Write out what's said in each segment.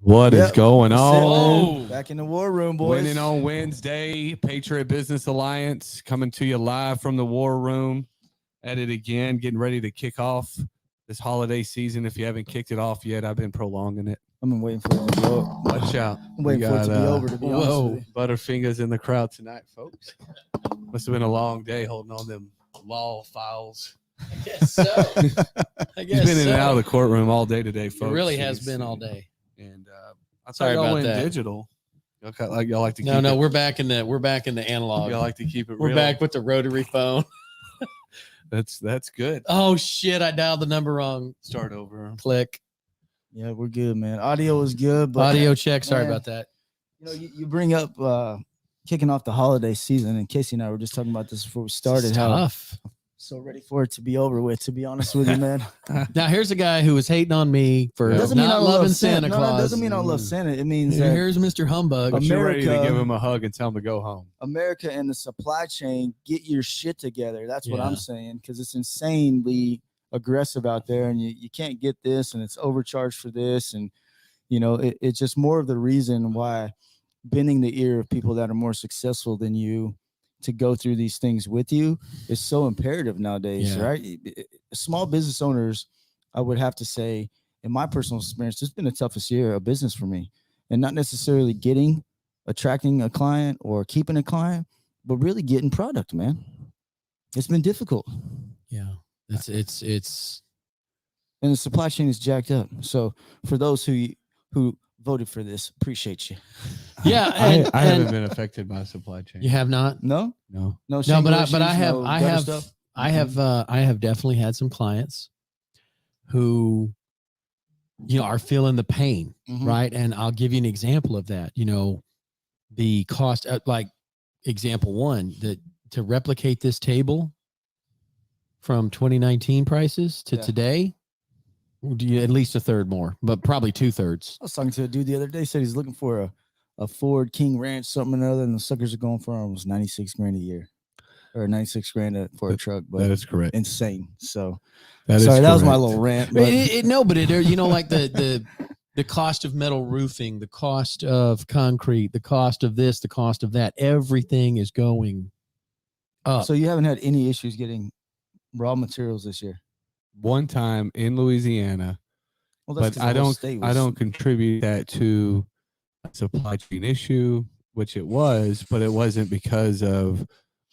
What is going on? Oh, back in the war room, boys. Winning on Wednesday, Patriot Business Alliance coming to you live from the war room. At it again, getting ready to kick off this holiday season. If you haven't kicked it off yet, I've been prolonging it. I've been waiting for it to go. Watch out. I'm waiting for it to be over, to be honest with you. Butterfingers in the crowd tonight, folks. Must have been a long day holding on them law files. I guess so. He's been in and out of the courtroom all day today, folks. It really has been all day. And I thought Sorry y'all about went that. digital. Y'all like to keep No, it. we're back in the analog. Y'all like to keep it We're real. back with the rotary phone. That's good. Oh shit, I dialed the number wrong. Start over. Click. Yeah, we're good, man. Audio is good, but Audio check. Sorry man, about that. You know, you bring up kicking off the holiday season, and Casey and I were just talking about this before we started. It's how tough. so ready for it to be over with, to be honest with you, man. Now here's a guy who was hating on me for Doesn't mean I not don't loving love Santa Claus. No, it doesn't mean I don't love Santa. It means And that here's Mr. Humbug. But you're ready to America- give him a hug and tell him to go home. America and the supply chain, get your shit together. That's what Yeah. I'm saying, because it's insanely aggressive out there, and you can't get this, and it's overcharged for this, and you know it's just more of the reason why bending the ear of people that are more successful than you to go through these things with you is so imperative nowadays, Yeah. right? Small business owners, I would have to say, in my personal experience, it's been the toughest year of business for me, and not necessarily attracting a client or keeping a client, but really getting product, man. It's been difficult. Yeah. It's And the supply chain is jacked up. So for those who voted for this, appreciate you. yeah. I haven't been affected by supply chain. You have not? No, No. no, No, but issues, I have no I gutter have stuff. I have definitely had some clients who are feeling the pain, Mhm. right? And I'll give you an example of that. The cost, like example one, that to replicate this table from 2019 prices to Yeah. today, at least a third more, but probably 2/3. I was talking to a dude the other day, said he's looking for a Ford King Ranch, something or other, and the suckers are going for almost 96 grand a year, or 96 grand for a truck. But That is correct. insane. So That sorry, is that was my correct. little rant. But But like the cost of metal roofing, the cost of concrete, the cost of this, the cost of that, everything is going up. so you haven't had any issues getting raw materials this year? One time in Louisiana, Well, that's but 'cause I the whole don't state I was- don't contribute that to a supply chain issue, which it was, but it wasn't because of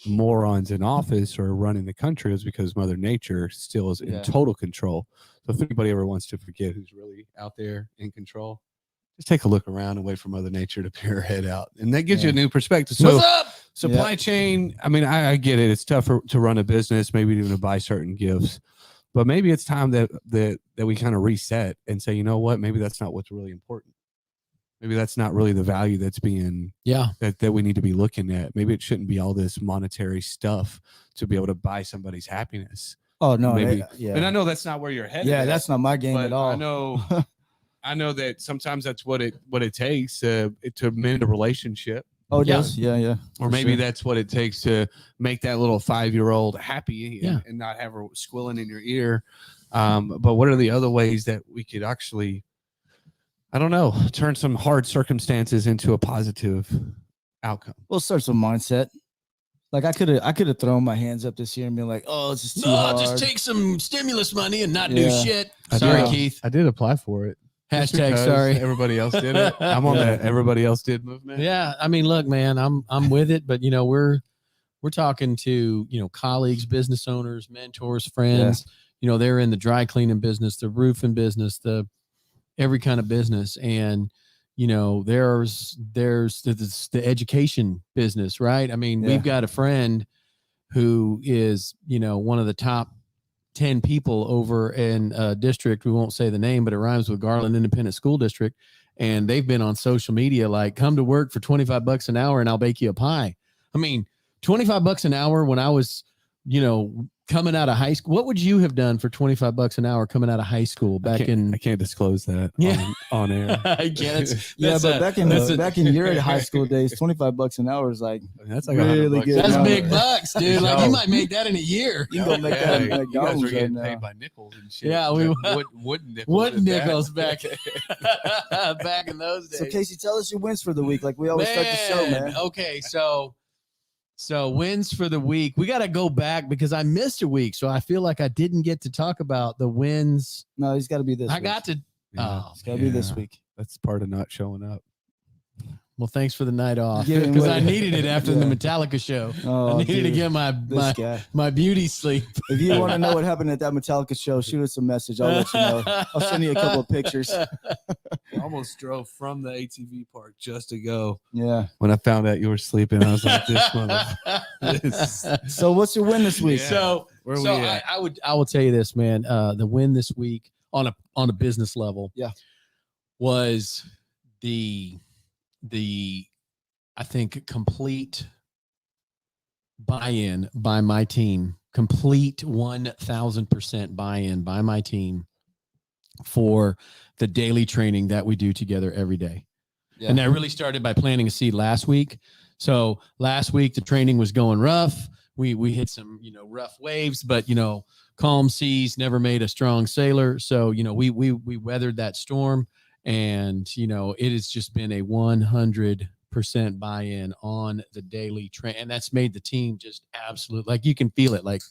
morons in office or running the country. It was because Mother Nature still is in Yeah. total control. So if anybody ever wants to forget who's really out there in control, just take a look around and wait for Mother Nature to peer her head out, and that gives you a new perspective. So What's up? supply chain, I mean, I get it. It's tough to run a business, maybe even to buy certain gifts, but maybe it's time that we kind of reset and say, you know what, maybe that's not what's really important. Maybe that's not really the value that's being that we need to be looking at. Maybe it shouldn't be all this monetary stuff to be able to buy somebody's happiness. Oh no, Maybe. yeah, And I know that's not where you're headed. yeah, that's not my game but at all. I know that sometimes that's what it takes to mend a relationship. Oh, it Yeah. does. Yeah. Or For maybe sure. that's what it takes to make that little 5-year-old happy Yeah. and not have her squilling in your ear. But what are the other ways that we could actually, I don't know, turn some hard circumstances into a positive outcome? We'll start some mindset. Like I could have thrown my hands up this year and been like, "Oh, it's just too hard." Just take some stimulus money and not do Yeah. shit. I Sorry, did. Keith. I did apply for it. Just Hashtag because sorry. Everybody else did it. I'm on Yeah. that everybody else did movement. Yeah, I mean, look, man, I'm with it, but we're talking to colleagues, business owners, mentors, friends. They're in the dry cleaning business, the roofing business, the every kind of business, and there's the education business, right? I mean, Yeah. we've got a friend who is one of the top 10 people over in a district. We won't say the name, but it rhymes with Garland Independent School District. And they've been on social media, like, come to work for $25 an hour and I'll bake you a pie. I mean, $25 an hour when I was, coming out of high school, what would you have done for $25 an hour coming out of high school back in? I can't disclose that on air. But back in your high school days, $25 an hour is like that's like really good. That's number. big bucks, dude. Like you might make that in a year. You can go make that in you guys McDonald's were right getting now. paid by nickels and shit. Yeah, we wooden nickels. Wooden nickels back back in those days. So Casey, tell us your wins for the week, like we always start the show, man. Okay, so wins for the week. We got to go back because I missed a week, so I feel like I didn't get to talk about the wins. No, he's got to be this. I week. got to. Yeah. It's got to be this week. That's part of not showing up. Well, thanks for the night off Give him because what- I needed it after Yeah. the Metallica show. Oh, I needed to dude, get this guy. my beauty sleep. If you want to know what happened at that Metallica show, shoot us a message. I'll let you know. I'll send you a couple of pictures. I almost drove from the ATV park just to go. Yeah. When I found out you were sleeping, I was like, "This motherfucker." So what's your win this week? Yeah. So Where we so at? I will tell you this, man. The win this week on a business level, was the I think complete buy-in by my team, complete 1,000% buy-in by my team for the daily training that we do together every day. Yeah. And that really started by planting a seed last week. So last week the training was going rough. We hit some, rough waves, but calm seas never made a strong sailor. So, we weathered that storm, and it has just been a 100% buy-in on the daily train, and that's made the team just absolute. Like you can feel it, like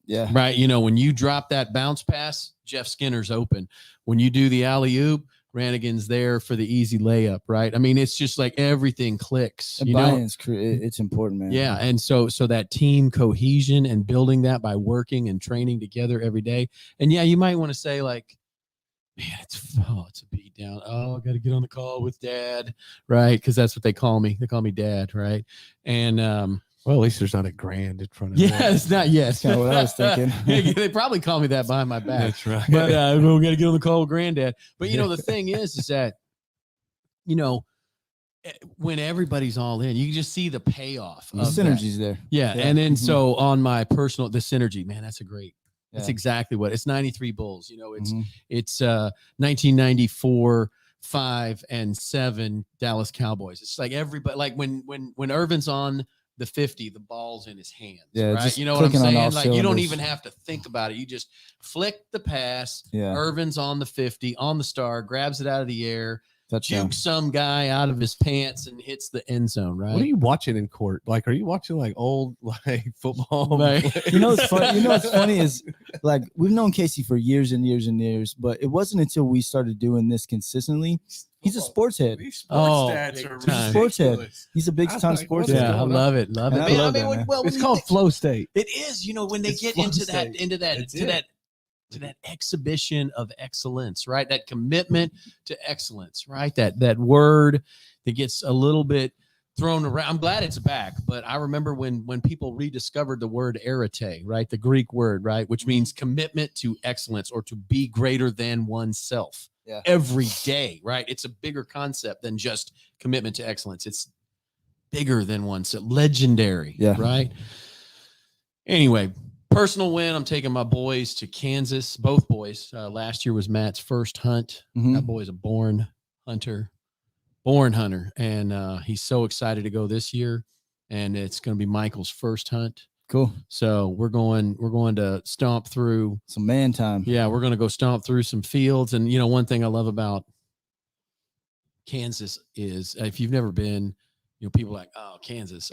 Yeah. right. When you drop that bounce pass, Jeff Skinner's open. When you do the alley-oop, Rannigan's there for the easy layup, right? I mean, it's just like everything clicks. And buy-in's it's important, man. Yeah, and so that team cohesion and building that by working and training together every day. And yeah, you might want to say like, man, it's a beat down. Oh, I got to get on the call with Dad, right? Because that's what they call me. They call me Dad, right? And Well, at least there's not a grand in front of yeah, it's not. Yes, That's kinda what I was thinking. They probably call me that behind my back. That's right. But we got to get on the call with Granddad. But the thing is that when everybody's all in, you can just see the payoff. The of that. synergy's there. Yeah. Yeah. And then Mhm. so on my personal, the synergy, man, that's that's Yeah. exactly what it's 93 Bulls. Mhm. It's 1994, 5 and 7 Dallas Cowboys. It's like everybody, like when Irvin's on the 50, the ball's in his hands. Yeah, Right. just You know what I'm clicking on saying? all Like you don't cylinders. even have to think about it. You just flick the pass. Yeah. Irvin's on the 50, on the star, grabs it out of the air, Touchdown. jukes some guy out of his pants and hits the end zone, right? What are you watching in court? Like, are you watching like old football? Like- plays? What's funny is like we've known Casey for years and years and years, but it wasn't until we started doing this consistently. He's a sports head. These Oh, sports stats big are time. Sports head. ridiculous. He's a big I time like, sports what's head. Yeah, I going love it. Love And it. I Man, love mean, that, man. well, when It's you called think- flow state. It is, when they It's get flow into that, state. into that, That's to it. that, to that exhibition of excellence, right? That commitment to excellence, right? That word that gets a little bit thrown around. I'm glad it's back, but I remember when people rediscovered the word arete, right? The Greek word, right? Which means commitment to excellence or to be greater than oneself. Yeah. Every day, right? It's a bigger concept than just commitment to excellence. It's bigger than oneself, legendary, Yeah. right? Anyway, personal win. I'm taking my boys to Kansas, both boys. Last year was Matt's first hunt. Mhm. That boy's a born hunter, and he's so excited to go this year. And it's going to be Michael's first hunt. Cool. So we're going to stomp through. Some man time. Yeah, we're going to go stomp through some fields. And one thing I love about Kansas is if you've never been, people are like, oh, Kansas,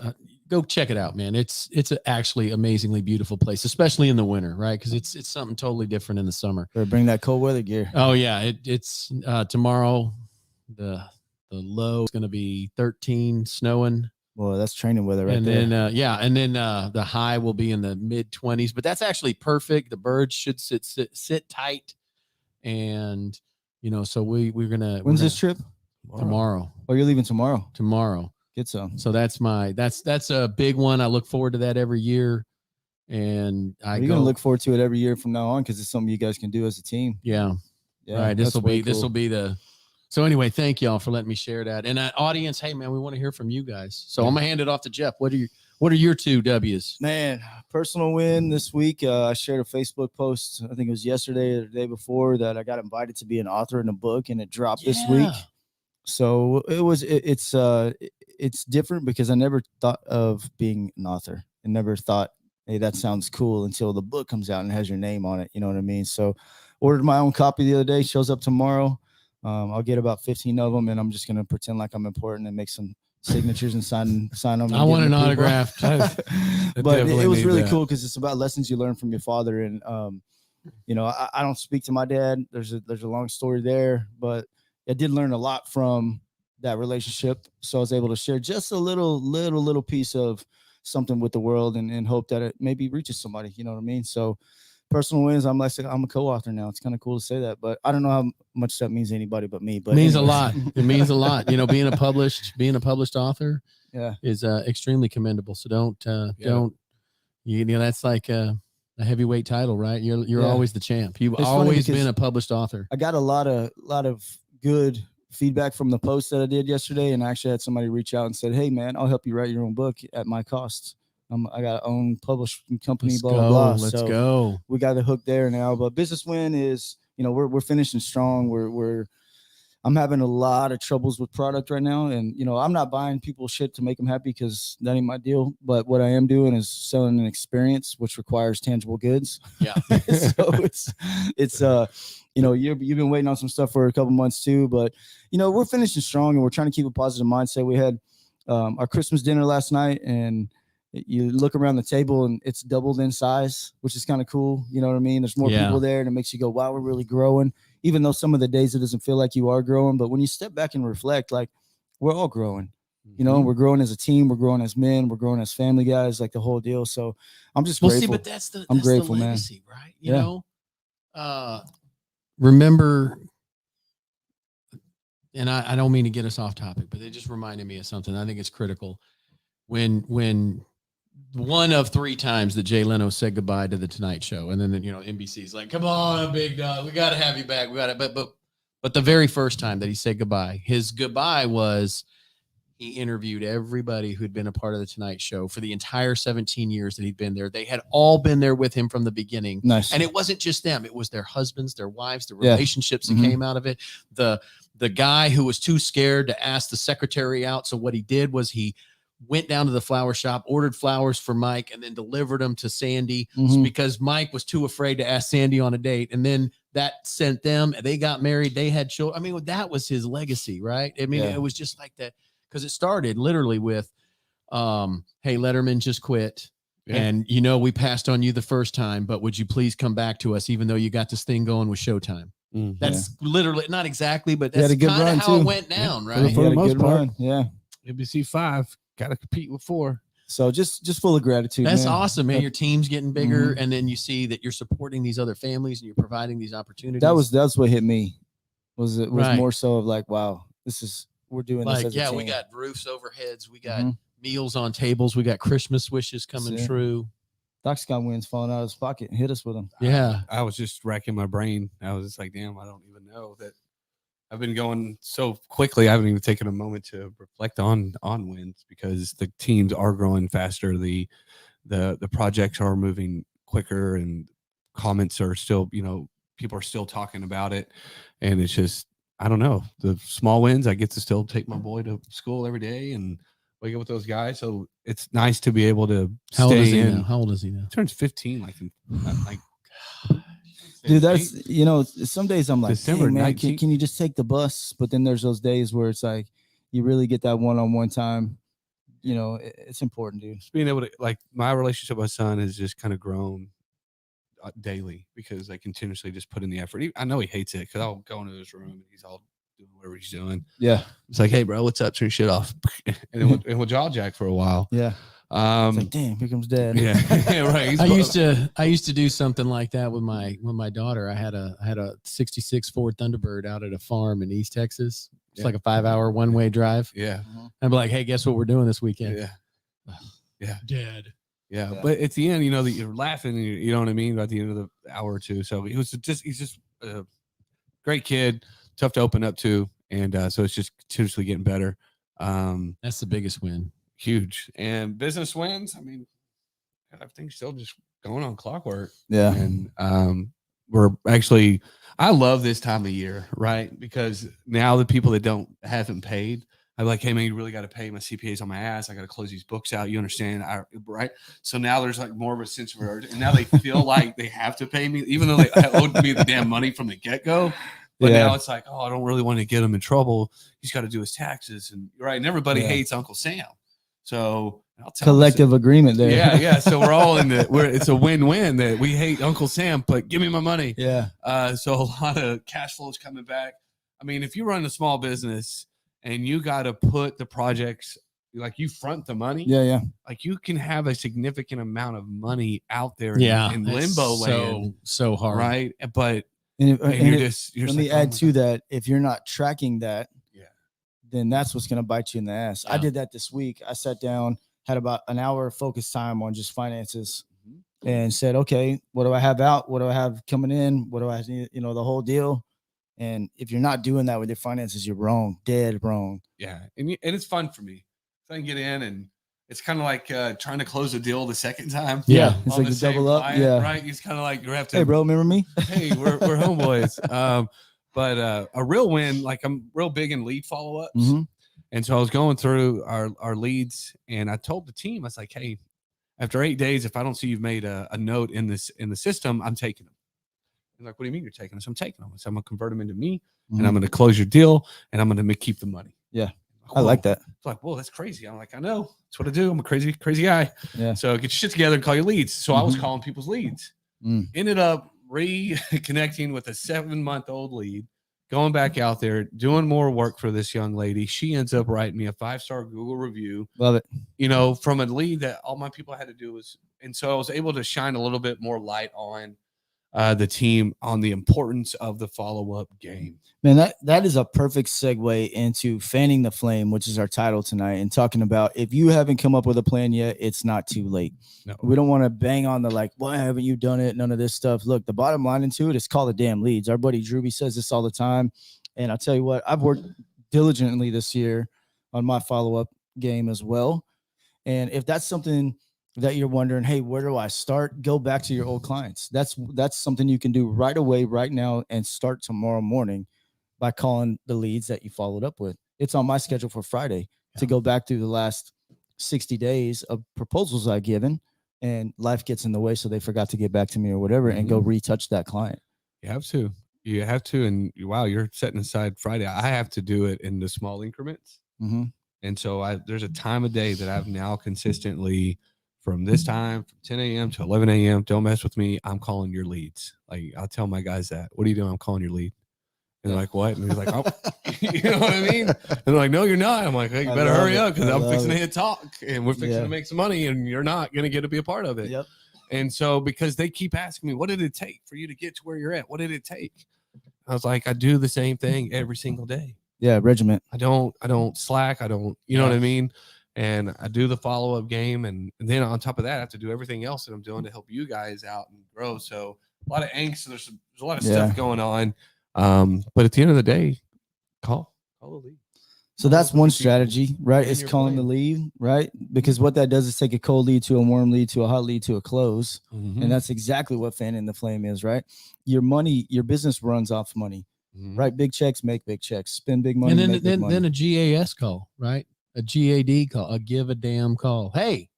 go check it out, man. It's actually amazingly beautiful place, especially in the winter, right? Because it's something totally different in the summer. Better bring that cold weather gear. Oh yeah, it's tomorrow. The low is going to be 13, snowing. Well, that's training weather right and there. then the high will be in the mid 20s, but that's actually perfect. The birds should sit tight, and so we're gonna. When's this trip? Tomorrow. Oh, you're leaving tomorrow. Tomorrow. Get some. So that's a big one. I look forward to that every year, and You're gonna look forward to it every year from now on because it's something you guys can do as a team. Yeah. Yeah, Right. This that's will way be cool. the. So anyway, thank y'all for letting me share that. And audience, hey man, we want to hear from you guys. So I'm gonna hand it off to Jeff. What What are your 2 W's? Man, personal win this week. I shared a Facebook post, I think it was yesterday or the day before, that I got invited to be an author in a book, and it dropped this week. So it's different because I never thought of being an author and never thought, hey, that sounds cool, until the book comes out and has your name on it. You know what I mean? So ordered my own copy the other day, shows up tomorrow. I'll get about 15 of them, and I'm just going to pretend like I'm important and make some signatures and sign them. I want an autograph. But it was really cool because it's about lessons you learn from your father. And, I don't speak to my dad. There's a long story there, but I did learn a lot from that relationship. So I was able to share just a little piece of something with the world, and hope that it maybe reaches somebody. You know what I mean? So personal wins, I'm a co-author now. It's kind of cool to say that, but I don't know how much that means to anybody but me. But it means a lot. It means a lot. Being a published author is extremely commendable. So don't that's like a heavyweight title, right? You're always the champ. You've always been a published author. I got a lot of good feedback from the post that I did yesterday, and I actually had somebody reach out and said, "Hey man, I'll help you write your own book at my cost. I got a own publishing company, blah. Let's go. We got the hook there now. But business win is, we're finishing strong. I'm having a lot of troubles with product right now, and I'm not buying people shit to make them happy, because that ain't my deal. But what I am doing is selling an experience, which requires tangible goods. Yeah. So it's you've been waiting on some stuff for a couple months too, but we're finishing strong, and we're trying to keep a positive mindset. We had our Christmas dinner last night, and you look around the table and it's doubled in size, which is kind of cool. You know what I mean? There's more people there, and it makes you go, wow, we're really growing. Even though some of the days it doesn't feel like you are growing, but when you step back and reflect, like, we're all growing, we're growing as a team, we're growing as men, we're growing as family guys, like the whole deal. So I'm just grateful. See, but that's grateful, the legacy, man. Right? You know, remember, and I don't mean to get us off topic, but it just reminded me of something. I think it's critical. When one of 3 times that Jay Leno said goodbye to the Tonight Show, and then NBC's like, "Come on, big dog, we got to have you back. We got it." But the very first time that he said goodbye, his goodbye was he interviewed everybody who'd been a part of the Tonight Show for the entire 17 years that he'd been there. They had all been there with him from the beginning. Nice. And it wasn't just them; it was their husbands, their wives, the relationships that came out of it. The guy who was too scared to ask the secretary out, so what he did was he went down to the flower shop, ordered flowers for Mike, and then delivered them to Sandy because Mike was too afraid to ask Sandy on a date. And then that sent them, they got married, they had children. I mean, that was his legacy, right? I mean, it was just like that, because it started literally with, hey, Letterman just quit. Yeah. And, we passed on you the first time, but would you please come back to us, even though you got this thing going with Showtime? That's literally, not exactly, but that's kind of how it went down, right? For the most part. Yeah. NBC 5 got to compete with 4. So just full of gratitude. That's awesome, man. Your team's getting bigger, and then you see that you're supporting these other families and you're providing these opportunities. That's what hit me. Was more so of like, wow, we're doing this as a team. We got roofs over heads, we got meals on tables, we got Christmas wishes coming true. Doc's got wins falling out of his pocket and hit us with them. Yeah. I was just racking my brain. I was just like, damn, I don't even know that I've been going so quickly. I haven't even taken a moment to reflect on wins, because the teams are growing faster. The projects are moving quicker, and comments are still, people are still talking about it. And it's just, I don't know, the small wins. I get to still take my boy to school every day and wake up with those guys. So it's nice to be able to stay in. How old is he now? He turns 15. Dude, that's, some days I'm like, December, hey, man, can you just take the bus? But then there's those days where it's like, you really get that one-on-one time. It's important, dude. Just being able to, like, my relationship with my son has just kind of grown daily, because I continuously just put in the effort. I know he hates it, because I'll go into his room and he's all doing whatever he's doing. Yeah. It's like, hey, bro, what's up? Turn your shit off. And then we'll jaw jack for a while. Yeah. It's like, damn, here comes dad. Yeah. Right. I used to do something like that with my daughter. I had a 66 Ford Thunderbird out at a farm in East Texas. It's like a 5-hour one-way drive. Yeah. I'd be like, hey, guess what we're doing this weekend? Yeah. Yeah. Dad. Yeah. But at the end, that you're laughing, and you know what I mean, about the end of the hour or two. So he's just a great kid, tough to open up to. And so it's just continuously getting better. That's the biggest win. huge. And business wins. I mean, everything's still just going on clockwork. Yeah. And we're actually, I love this time of year, right? Because now the people that haven't paid, I'm like, hey man, you really got to pay. My CPA's on my ass. I got to close these books out. You understand? Right? So now there's like more of a sense of urgency, and now they feel like they have to pay me, even though they owed me the damn money from the get go. But now it's like, oh, I don't really want to get him in trouble. He's got to do his taxes, and right. And everybody hates Uncle Sam. So I'll tell collective agreement there. Yeah. So we're all it's a win-win that we hate Uncle Sam, but give me my money. Yeah. So a lot of cash flow is coming back. I mean, if you run a small business and you got to put the projects, like you front the money. Yeah. Like you can have a significant amount of money out there in limbo so, land. So hard. Right. But you're let me add to that. If you're not tracking that, yeah, then that's what's going to bite you in the ass. Yeah. I did that this week. I sat down, had about an hour of focus time on just finances and said, okay, what do I have out? What do I have coming in? What do I, the whole deal. And if you're not doing that with your finances, you're wrong, dead wrong. Yeah. And it's fun for me. So I can get in, and it's kind of like trying to close a deal the second time. Yeah. It's like you double up. Client, Yeah. Right. It's kind of like you have to, hey bro, remember me? Hey, we're homeboys. But a real win, like I'm real big in lead follow-ups. Mm-hmm. And so I was going through our leads, and I told the team, I was like, hey, after 8 days, if I don't see you've made a note in the system, I'm taking them. And like, what do you mean you're taking us? I'm taking them. So I'm gonna convert them into me, and I'm gonna close your deal, and I'm gonna keep the money. Yeah. Like, I like that. It's like, whoa, that's crazy. I'm like, I know. That's what I do. I'm a crazy guy. Yeah. So get your shit together and call your leads. So I was calling people's leads. Ended up reconnecting with a 7-month-old lead, going back out there, doing more work for this young lady. She ends up writing me a 5-star Google review. Love it. From a lead that all my people had to do was, and so I was able to shine a little bit more light on the team on the importance of the follow-up game. Man, that is a perfect segue into fanning the flame, which is our title tonight, and talking about if you haven't come up with a plan yet, it's not too late. No. We don't want to bang on the like, why haven't you done it? None of this stuff. Look, the bottom line into it is call the damn leads. Our buddy Drewby says this all the time. And I'll tell you what, I've worked diligently this year on my follow-up game as well. And if that's something that you're wondering, hey, where do I start? Go back to your old clients. That's something you can do right away, right now, and start tomorrow morning by calling the leads that you followed up with. It's on my schedule for Friday to go back through the last 60 days of proposals I've given, and life gets in the way, so they forgot to get back to me or whatever, and go retouch that client. You have to. And wow, you're setting aside Friday. I have to do it in the small increments. And so there's a time of day that I've now consistently, from this time, from 10 a.m. to 11 a.m., don't mess with me. I'm calling your leads. Like, I'll tell my guys that. What are you doing? I'm calling your lead. And they're like, what? And he's like, oh, you know what I mean? And they're like, no, you're not. I'm like, hey, you better hurry up, because I'm fixing to hit talk, and we're fixing to make some money, and you're not going to get to be a part of it. Yep. And so, because they keep asking me, what did it take for you to get to where you're at? What did it take? I was like, I do the same thing every single day. Yeah, regiment. I don't slack. I don't, you know what I mean? And I do the follow-up game. And then on top of that, I have to do everything else that I'm doing to help you guys out and grow. So a lot of angst. There's a lot of stuff going on. But at the end of the day, call the lead. So that's one strategy, right? Is calling the lead, right? Because what that does is take a cold lead to a warm lead to a hot lead to a close. And that's exactly what fanning the flame is, right? Your money, your business runs off money, right? Big checks make big checks, spend big money. And then a GAS call, right? A GAD call, a give a damn call. Hey,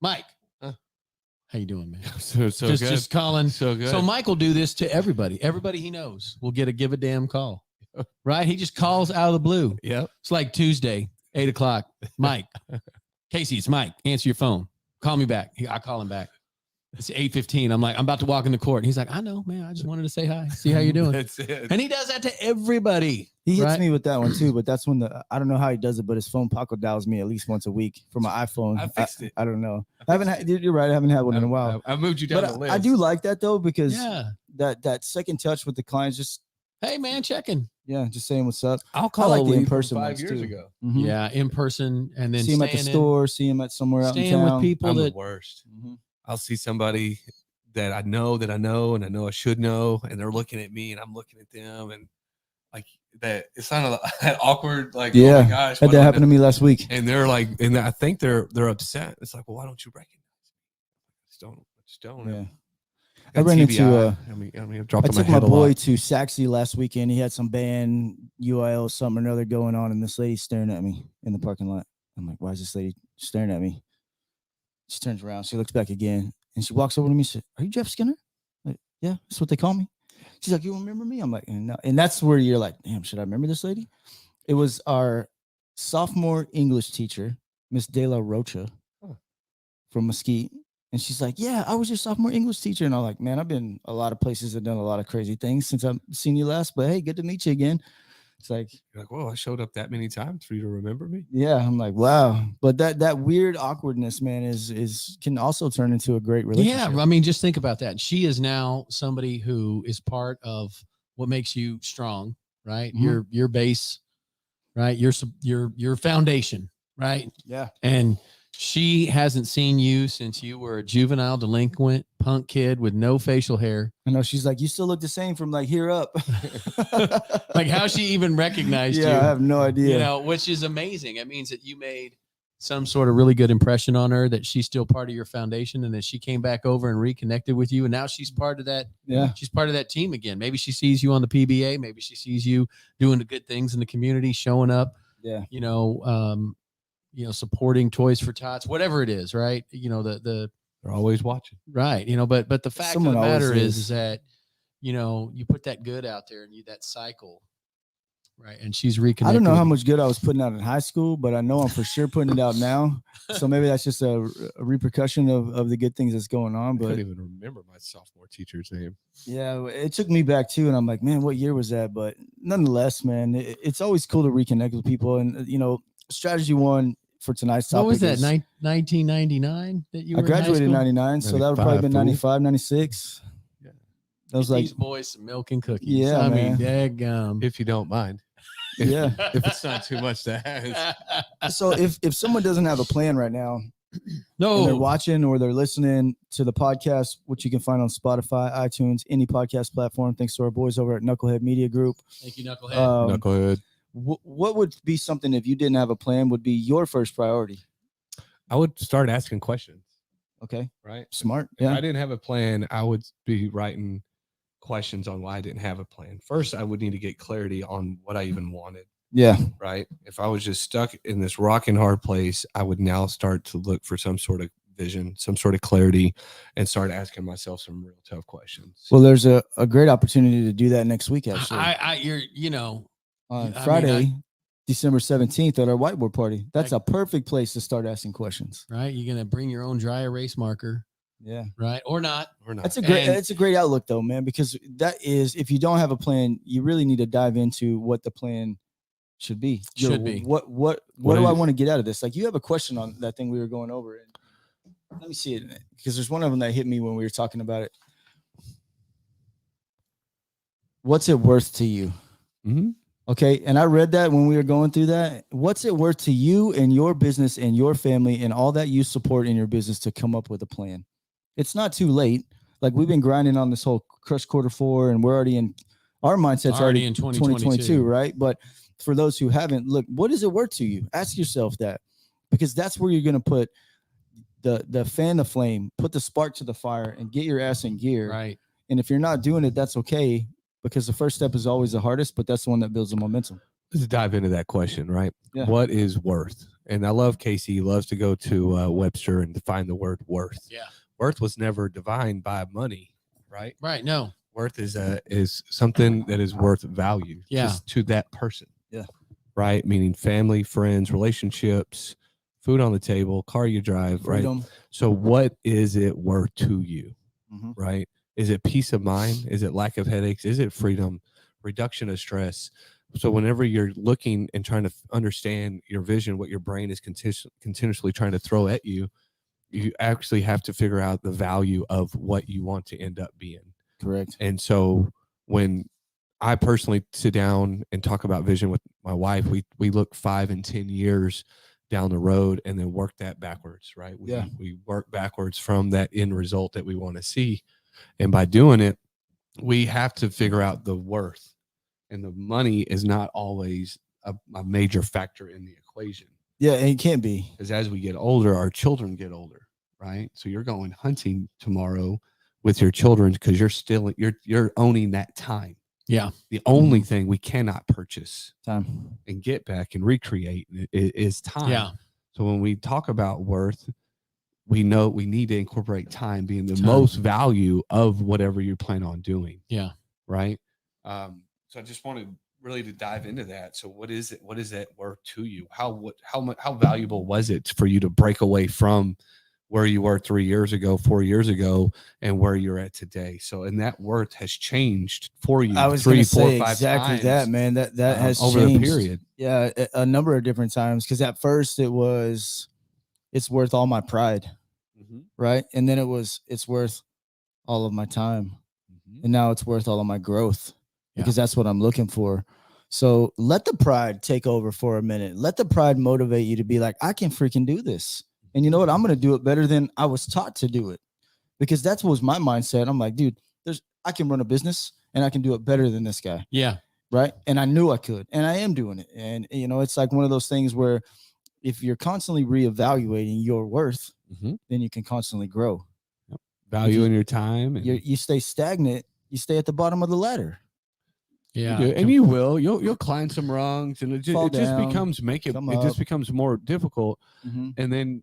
Mike, how you doing, man? Just calling. So good. So Mike will do this to everybody. Everybody he knows will get a give a damn call, right? He just calls out of the blue. Yep. It's like Tuesday, 8:00. Mike, Casey, it's Mike. Answer your phone. Call me back. I call him back. It's 8:15. I'm like, I'm about to walk in the court. He's like, I know, man. I just wanted to say hi, see how you're doing. That's it. And he does that to everybody. He hits me with that one too, but that's when I don't know how he does it, but his phone Paco dials me at least once a week for my iPhone. I fixed it. I don't know. You're right. I haven't had one in a while. I moved you down the list. I do like that though, because that second touch with the clients, just, hey man, checking. Yeah, just saying what's up. I'll call like the in-person 5 years ago. Yeah, in person, and then see him at the store, see him at somewhere out in town. Staying with people I'm the worst. I'll see somebody that I know, and I know I should know, and they're looking at me, and I'm looking at them, and like, that it's not that awkward. Like, Yeah. oh my gosh, Had that happen to me last week. And they're like, and I think they're upset. It's like, well, why don't you recognize me? Just don't. Yeah. I I ran into, I dropped I took my boy to Saxy last weekend. He had some band UIL something or another going on, and this lady's staring at me in the parking lot. I'm like, why is this lady staring at me? She turns around, she looks back again, and she walks over to me and says, "Are you Jeff Skinner?" I'm like, yeah, that's what they call me. She's like, "You remember me?" I'm like, no. And that's where you're like, damn, should I remember this lady? It was our sophomore English teacher, Miss De La Rocha from Mesquite. And she's like, "Yeah, I was your sophomore English teacher." And I'm like, "Man, I've been a lot of places and done a lot of crazy things since I've seen you last. But hey, good to meet you again." It's like, you're like, "Whoa, I showed up that many times for you to remember me." Yeah, I'm like, wow. But that weird awkwardness, man, is can also turn into a great relationship. Yeah, I mean, just think about that. She is now somebody who is part of what makes you strong, right? Mhm. Your base, right? Your foundation, right? Yeah. And she hasn't seen you since you were a juvenile delinquent punk kid with no facial hair. I know. She's like, "You still look the same from like here up." Like how she even recognized you. Yeah, I have no idea. You know, which is amazing. It means that you made some sort of really good impression on her, that she's still part of your foundation, and that she came back over and reconnected with you. And now she's part of that. Yeah. She's part of that team again. Maybe she sees you on the PBA. Maybe she sees you doing the good things in the community, showing up, Yeah. Supporting Toys for Tots, whatever it is, right? They're always watching. Right. But the fact Someone of the always matter is. is that, you put that good out there and that cycle, right? And she's reconnected. I don't know how much good I was putting out in high school, but I know I'm for sure putting it out now. So maybe that's just a repercussion of the good things that's going on. I But couldn't even remember my sophomore teacher's name. yeah, it took me back too. And I'm like, man, what year was that? But nonetheless, man, it's always cool to reconnect with people. And, strategy one for tonight's topic. What was that, is 1999 that you were I graduated in in high school? 99, so that would probably been 95, 95, 96. Yeah. That was Get like, these boys some milk and cookies. Yeah, I man. mean, daggum. If you don't mind. yeah. If it's not too much to ask. So if someone doesn't have a plan right now, and they're No. watching or they're listening to the podcast, which you can find on Spotify, iTunes, any podcast platform, thanks to our boys over at Knucklehead Media Group. Thank you, Knucklehead. Knucklehead. What would be something, if you didn't have a plan, would be your first priority? I would start asking questions. Okay. Right. Smart. If Yeah. I didn't have a plan, I would be writing questions on why I didn't have a plan. First, I would need to get clarity on what I even wanted. Yeah. Right. If I was just stuck in this rock and hard place, I would now start to look for some sort of vision, some sort of clarity, and start asking myself some real tough questions. Well, there's a great opportunity to do that next week, actually. On Friday, December 17th at our whiteboard party. That's a perfect place to start asking questions. Right. You're going to bring your own dry erase marker. Yeah. Right. Or not. It's a great outlook though, man, because that is, if you don't have a plan, you really need to dive into what the plan should be. What do I want to get out of this? Like, you have a question on that thing we were going over, and let me see it, because there's one of them that hit me when we were talking about it. What's it worth to you? Mm-hmm. Okay. And I read that when we were going through that. What's it worth to you and your business and your family and all that you support in your business to come up with a plan? It's not too late. Like, we've been grinding on this whole crush quarter 4, and we're already in, our mindset's already in 2022, right? But for those who haven't, look, what is it worth to you? Ask yourself that, because that's where you're going to put the fan, the flame, put the spark to the fire, and get your ass in gear. Right. And if you're not doing it, that's okay, because the first step is always the hardest, but that's the one that builds the momentum. Let's dive into that question, right? Yeah. What is worth? And I love Casey. He loves to go to Webster and define the word worth. Yeah. Worth was never defined by money, right? Right. No. Worth is something that is worth value to that person. Yeah. Right. Meaning family, friends, relationships, food on the table, car you drive. Freedom. Right. So what is it worth to you? Mm-hmm. Right. Is it peace of mind? Is it lack of headaches? Is it freedom, reduction of stress? So whenever you're looking and trying to understand your vision, what your brain is continuously trying to throw at you, you actually have to figure out the value of what you want to end up being. Correct. And so when I personally sit down and talk about vision with my wife, we look 5 and 10 years down the road and then work that backwards, right? We work backwards from that end result that we want to see. And by doing it, we have to figure out the worth and the money is not always a major factor in the equation. Yeah, and it can't be. Because as we get older, our children get older, right? So you're going hunting tomorrow with your children because you're owning that time. Yeah. The only thing we cannot purchase Time. and get back and recreate is time. Yeah. So when we talk about worth, we know we need to incorporate time being the most value of whatever you plan on doing. Yeah. Right. So I just wanted really to dive into that. So what is it? What is that worth to you? How valuable was it for you to break away from where you were 3 years ago, 4 years ago, and where you're at today? So, and that worth has changed for you. I was 3, 4, 5 exactly times that, man. That has over changed. the period. Yeah, a number of different times. Because at first it's worth all my pride, right? And then it's worth all of my time, and now it's worth all of my growth because that's what I'm looking for. So let the pride take over for a minute. Let the pride motivate you to be like, I can freaking do this. And you know what? I'm going to do it better than I was taught to do it, because that was my mindset. I'm like, dude, I can run a business and I can do it better than this guy. Yeah. Right. And I knew I could, and I am doing it. And, it's like one of those things where if you're constantly reevaluating your worth, then you can constantly grow. Value in your time. And you stay stagnant. You stay at the bottom of the ladder. Yeah. And you'll climb some rungs, and it just becomes becomes more difficult. And then,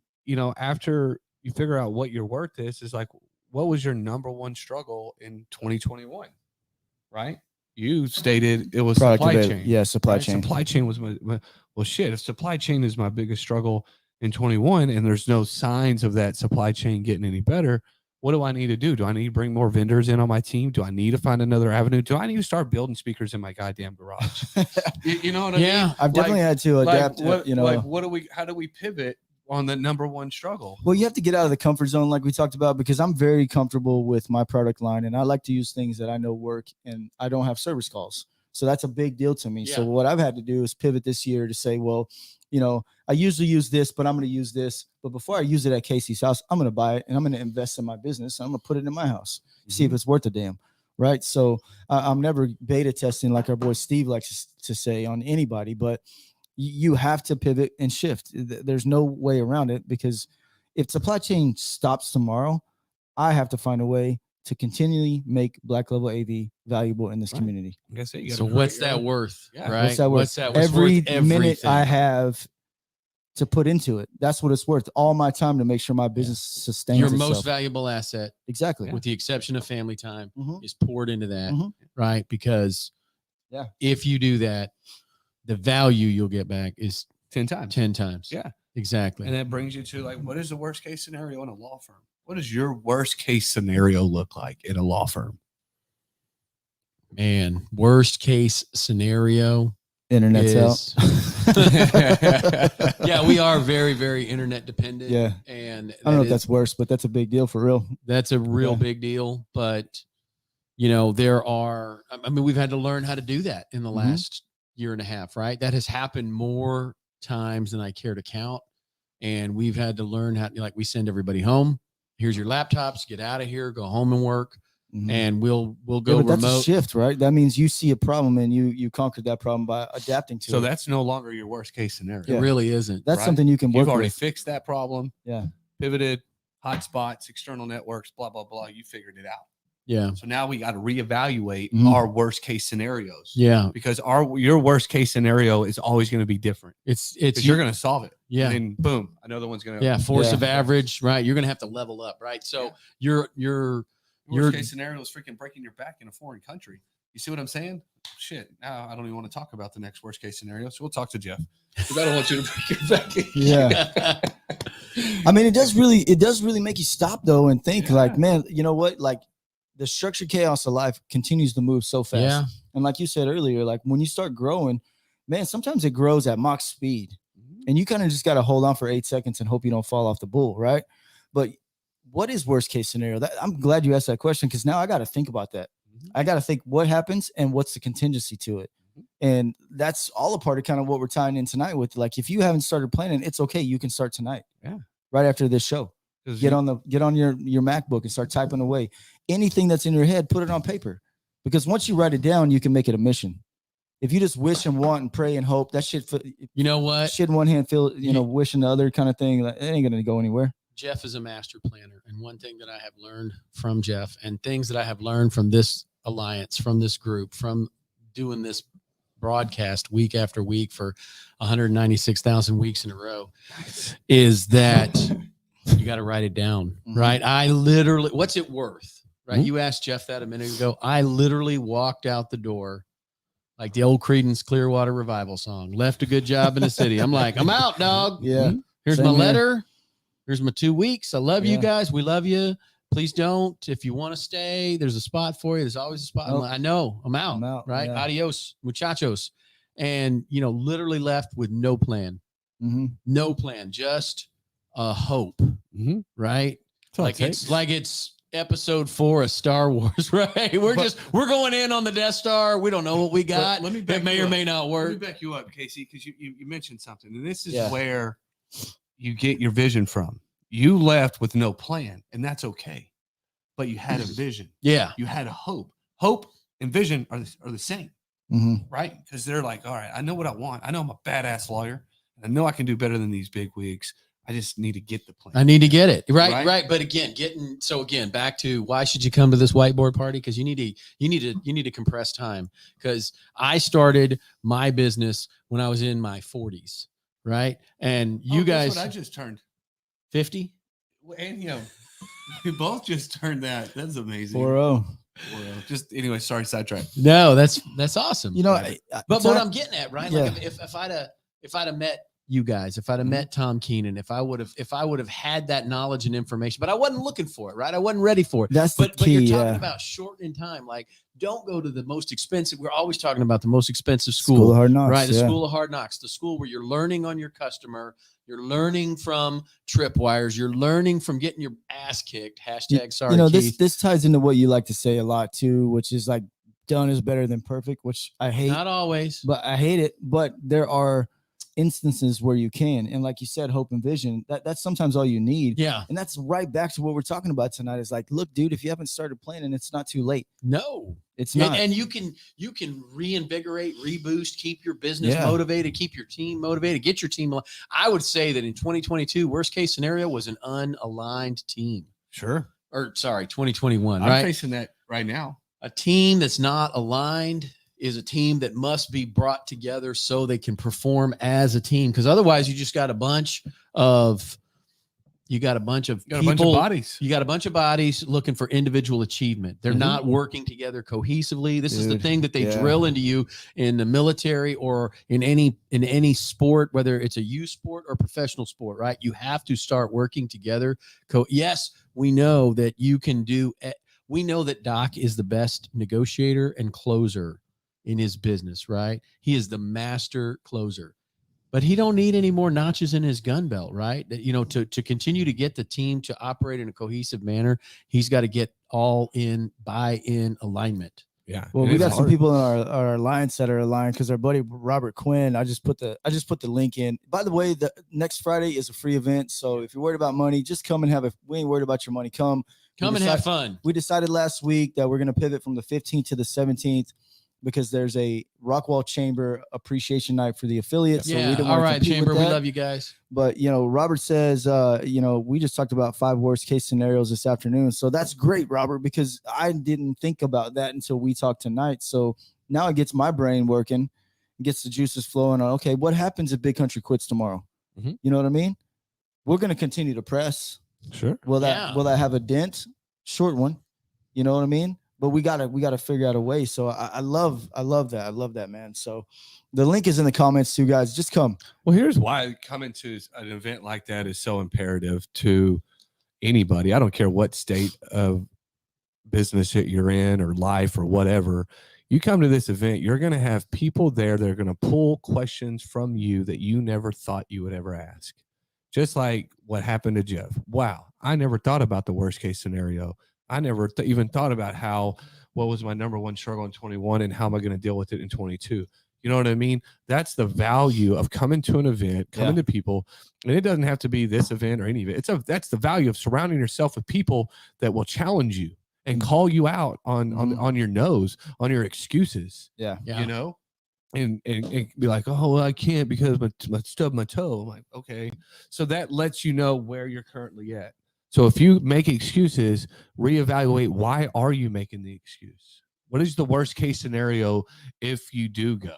after you figure out what your worth is like, what was your number one struggle in 2021? Right? You stated it was supply chain. Yeah, supply chain. Supply chain was well, shit. If supply chain is my biggest struggle in 21, and there's no signs of that supply chain getting any better, what do I need to do? Do I need to bring more vendors in on my team? Do I need to find another avenue? Do I need to start building speakers in my goddamn garage? You know what I mean? Yeah, I've definitely had to adapt. How do we pivot on the number one struggle? Well, you have to get out of the comfort zone, like we talked about, because I'm very comfortable with my product line, and I like to use things that I know work, and I don't have service calls. So that's a big deal to me. Yeah. So what I've had to do is pivot this year to say, well, I usually use this, but I'm going to use this. But before I use it at Casey's house, I'm going to buy it, and I'm going to invest in my business. I'm going to put it in my house, see if it's worth a damn. Right. So I'm never beta testing, like our boy Steve likes to say, on anybody, but you have to pivot and shift. There's no way around it, because if supply chain stops tomorrow, I have to find a way to continually make Black Level AV valuable in this community. So what's that worth? Yeah. Right? What's that worth? What's that Every worth? minute I have to put into it, that's what it's worth. All my time to make sure my business sustains your itself. most valuable asset, exactly, with the exception of family time, is poured into that, right? Because Yeah. If you do that, the value you'll get back is 10 times. 10 times. Yeah. Exactly. And that brings you to like, what is the worst case scenario in a law firm? What does your worst case scenario look like in a law firm? Man, worst case scenario. Internet's out. Yeah, we are very, very internet dependent. Yeah. And I don't know if that's worse, but that's a big deal for real. That's a real big deal. But, there are, we've had to learn how to do that in the last year and a half, right? That has happened more times than I care to count. And we've had to learn how, we send everybody home. Here's your laptops, get out of here, go home and work. And we'll go remote. That's a shift, right? That means you see a problem and you conquered that problem by adapting to it. So that's no longer your worst case scenario. It really isn't. That's something you can work with. You've already fixed that problem. Yeah. Pivoted, hotspots, external networks, blah, blah, blah. You figured it out. Yeah. So now we got to reevaluate our worst case scenarios. Yeah. Because your worst case scenario is always going to be different. It's you're going to solve it. Yeah. And then boom, another one's going to. Yeah. Force of average, right? You're going to have to level up, right? So your worst case scenario is freaking breaking your back in a foreign country. You see what I'm saying? Shit. Now I don't even want to talk about the next worst case scenario. So we'll talk to Jeff, because I don't want you to break your back. Yeah. It does really make you stop though and think like, man, you know what? Like, the structured chaos of life continues to move so fast. Yeah. And like you said earlier, like when you start growing, man, sometimes it grows at Mach speed. And you kind of just got to hold on for 8 seconds and hope you don't fall off the bull, right? But what is worst case scenario? I'm glad you asked that question, because now I got to think about that. I got to think what happens and what's the contingency to it. And that's all a part of kind of what we're tying in tonight with. Like, if you haven't started planning, it's okay. You can start tonight. Yeah. Right after this show. Get on your MacBook and start typing away anything that's in your head. Put it on paper, because once you write it down, you can make it a mission. if you just wish and want and pray and hope, that shit, You know what? shit in one hand, feel, wishing the other kind of thing, like, it ain't going to go anywhere. Jeff is a master planner. And one thing that I have learned from Jeff and things that I have learned from this alliance, from this group, from doing this broadcast week after week for 196,000 weeks in a row is that you got to write it down, right? I literally, what's it worth, right? You asked Jeff that a minute ago. I literally walked out the door like the old Creedence Clearwater Revival song, left a good job in the city. I'm like, I'm out, dog. Yeah. Here's Same my here. letter. Here's my 2 weeks. I love you Yeah. guys. We love you. Please don't. If you want to stay, there's a spot for you. There's always a spot. Nope. I know. I'm out. I'm out, Right. yeah. Adios, muchachos. And, literally left with no plan. No plan. Just a hope. Right. Like it's episode 4 of Star Wars, right? We're going in on the Death Star. We don't know what we got. Let me that may or may not work. Let me back you up, Casey, because you mentioned something, and this is where you get your vision from. You left with no plan, and that's okay, but you had a vision. Yeah, you had a hope. Hope and vision are the same, right? Because they're like, all right, I know what I want. I know I'm a badass lawyer. I know I can do better than these big wigs. I just need to get the plan. I need to get it. Right. But again, back to why should you come to this whiteboard party? Because you need to compress time. Because I started my business when I was in my 40s, right? And you guys, I just turned 50. And we both just turned that. That's amazing. 4-0. Just anyway, sorry, sidetrack. No, that's awesome. But what I'm getting at, right? Yeah. Like if I'd have met you guys, if I'd have met Tom Keenan, if I would have had that knowledge and information, but I wasn't looking for it, right? I wasn't ready for it. But you're talking about shortening time. Like, don't go to the most expensive. We're always talking about the most expensive school of Hard Knocks, right? The School of Hard Knocks, the school where you're learning on your customer, you're learning from tripwires, you're learning from getting your ass kicked. Hashtag sorry. This ties into what you like to say a lot too, which is like done is better than perfect, which I hate. Not always, but I hate it. But there are instances where you can, and like you said, hope and vision, that's sometimes all you need. Yeah. And that's right back to what we're talking about tonight, is like, look, dude, if you haven't started planning, it's not too late. No, it's not. And you can reinvigorate, reboost, keep your business motivated, keep your team motivated, get your team. I would say that in 2022, worst case scenario was an unaligned team. Sure. Or sorry, 2021, I'm right? facing that right now. A team that's not aligned is a team that must be brought together so they can perform as a team. Because otherwise, you just got a bunch of bodies. You got a bunch of bodies looking for individual achievement. They're not working together cohesively. This is the thing that they drill into you in the military or in any sport, whether it's a youth sport or professional sport, right? You have to start working together. Yes, we know that you can do. We know that Doc is the best negotiator and closer in his business, right? He is the master closer, but he don't need any more notches in his gun belt, right? To continue to get the team to operate in a cohesive manner, he's got to get all in buy-in alignment. Yeah. Well, we got some people in our alliance that are aligned, because our buddy Robert Quinn, I just put the link in. By the way, the next Friday is a free event. So if you're worried about money, just come and we ain't worried about your money. Come and have fun. We decided last week that we're going to pivot from the 15th to the 17th, because there's a Rockwall Chamber appreciation night for the affiliates. Yeah. So we didn't all want to right, Chamber. We love you guys. But, Robert says, we just talked about 5 worst case scenarios this afternoon. So that's great, Robert, because I didn't think about that until we talked tonight. So now it gets my brain working, gets the juices flowing on, okay, what happens if Big Country quits tomorrow? You know what I mean? We're going to continue to press. Sure. Will that have a dent? Short one. You know what I mean? But we gotta figure out a way. So I love that. I love that, man. So the link is in the comments too, guys. Just come. Well, here's why coming to an event like that is so imperative to anybody. I don't care what state of business that you're in or life or whatever. You come to this event, you're going to have people there that are going to pull questions from you that you never thought you would ever ask. Just like what happened to Jeff. Wow, I never thought about the worst case scenario. I never even thought about what was my number one struggle in 21 and how am I going to deal with it in 22? You know what I mean? That's the value of coming to an event, coming to people. And it doesn't have to be this event or any event. That's the value of surrounding yourself with people that will challenge you and call you out on your nose, on your excuses. Yeah. You know? and be like, oh, well, I can't because I stubbed my toe. I'm like, okay. So that lets you know where you're currently at. So if you make excuses, reevaluate, why are you making the excuse? What is the worst case scenario if you do go,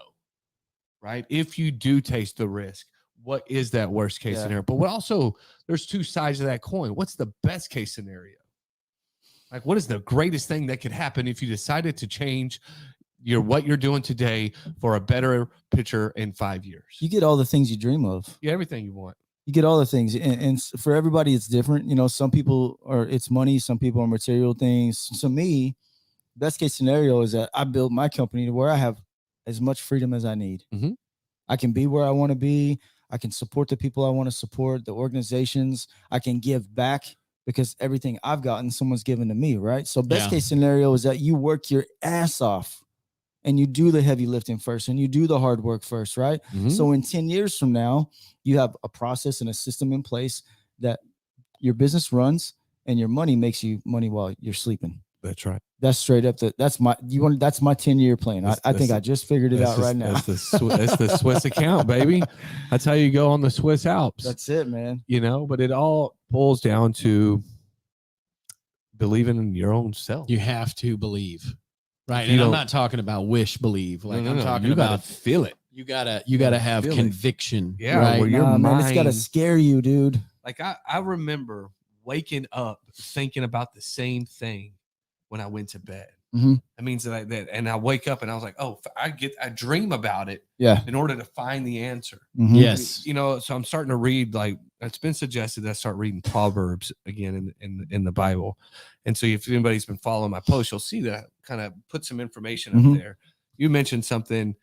right? If you do taste the risk, what is that worst case scenario? But what also, there's two sides of that coin. What's the best case scenario? Like, what is the greatest thing that could happen if you decided to change what you're doing today for a better picture in 5 years? You get all the things you dream of. Yeah, everything you want. You get all the things, and for everybody it's different. You know, some people it's money, some people are material things. So me, best case scenario is that I build my company to where I have as much freedom as I need. Mm-hmm. I can be where I want to be. I can support the people I want to support, the organizations. I can give back because everything I've gotten, someone's given to me, right? So best case scenario is that you work your ass off and you do the heavy lifting first and you do the hard work first, right? Mm-hmm. So in 10 years from now, you have a process and a system in place that your business runs and your money makes you money while you're sleeping. That's right. That's straight up. That's my 10-year plan. I think I just figured it out right now. That's the Swiss account, baby. That's how you go on the Swiss Alps. That's it, man. You know, but it all boils down to believing in your own self. You have to believe, right? And I'm not talking about wish believe. Like I'm talking about feel it. You gotta have conviction. Yeah, right? where your mind, man, it's gotta scare you, dude. Like I remember waking up thinking about the same thing when I went to bed. Mm-hmm. That means that and I wake up and I was like, oh, I dream about it. Yeah. In order to find the answer. Mm-hmm. Yes. You know, so I'm starting to read, like it's been suggested that I start reading Proverbs again in the Bible. And so if anybody's been following my post, you'll see that kind of put some information up there. You mentioned something,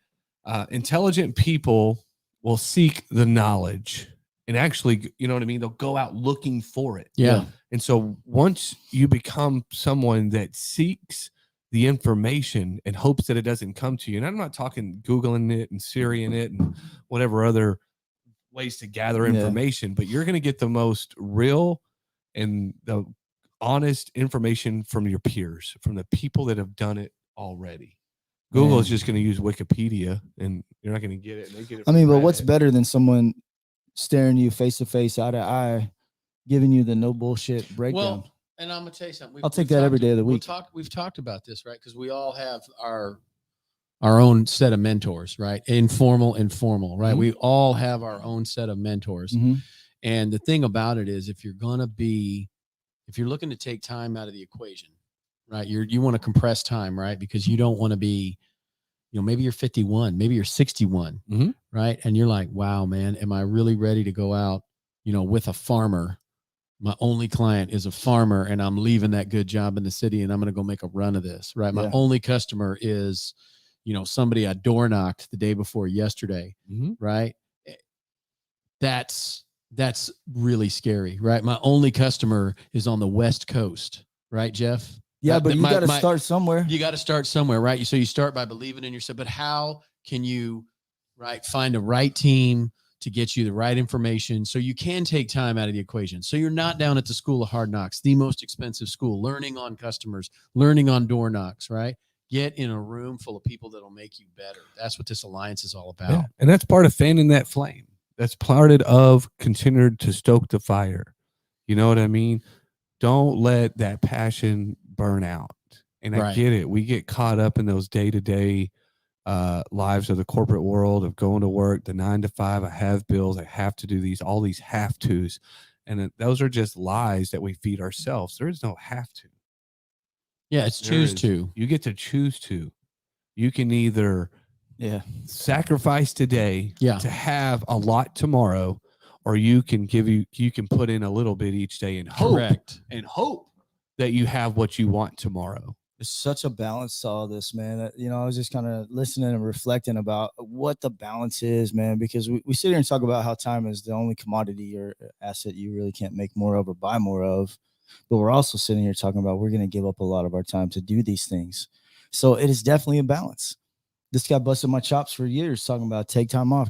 intelligent people will seek the knowledge. And actually, you know what I mean? They'll go out looking for it. Yeah. And so once you become someone that seeks the information and hopes that it doesn't come to you, and I'm not talking Googling it and Siriing it and whatever other ways to gather information, but you're going to get the most real and the honest information from your peers, from the people that have done it already. Google is just going to use Wikipedia and you're not going to get it. And they get it. I mean, but what's better than someone staring you face to face, eye to eye, giving you the no bullshit breakdown? Well, and I'm gonna tell you something. I'll take that every day of the week. We've talked about this, right? Because we all have our own set of mentors, right? Informal, right? Mm-hmm. We all have our own set of mentors. Mm-hmm. And the thing about it is, if you're looking to take time out of the equation, right? You want to compress time, right? Because you don't want to be, you know, maybe you're 51, maybe you're 61, right? And you're like, wow, man, am I really ready to go out, you know, with a farmer? My only client is a farmer and I'm leaving that good job in the city and I'm going to go make a run of this, right? My only customer is, you know, somebody I door knocked the day before yesterday, right? That's really scary, right? My only customer is on the West Coast, right, Jeff? Yeah, but you got to start somewhere. You got to start somewhere, right? So you start by believing in yourself, but how can you, right, find the right team to get you the right information so you can take time out of the equation? So you're not down at the School of Hard Knocks, the most expensive school, learning on customers, learning on door knocks, right? Get in a room full of people that'll make you better. That's what this alliance is all about. Yeah. And that's part of fanning that flame. That's part of continuing to stoke the fire. You know what I mean? Don't let that passion burn out. And I get it. We get caught up in those day-to-day lives of the corporate world, of going to work, the 9 to 5. I have bills. I have to do all these have tos. And those are just lies that we feed ourselves. There is no have to. Yeah, it's choose to. You get to choose to. You can either sacrifice today to have a lot tomorrow, or you can put in a little bit each day and hope that you have what you want tomorrow. There's such a balance to all this, man. You know, I was just kind of listening and reflecting about what the balance is, man, because we sit here and talk about how time is the only commodity or asset you really can't make more of or buy more of. But we're also sitting here talking about we're going to give up a lot of our time to do these things. So it is definitely a balance. This guy busted my chops for years talking about take time off,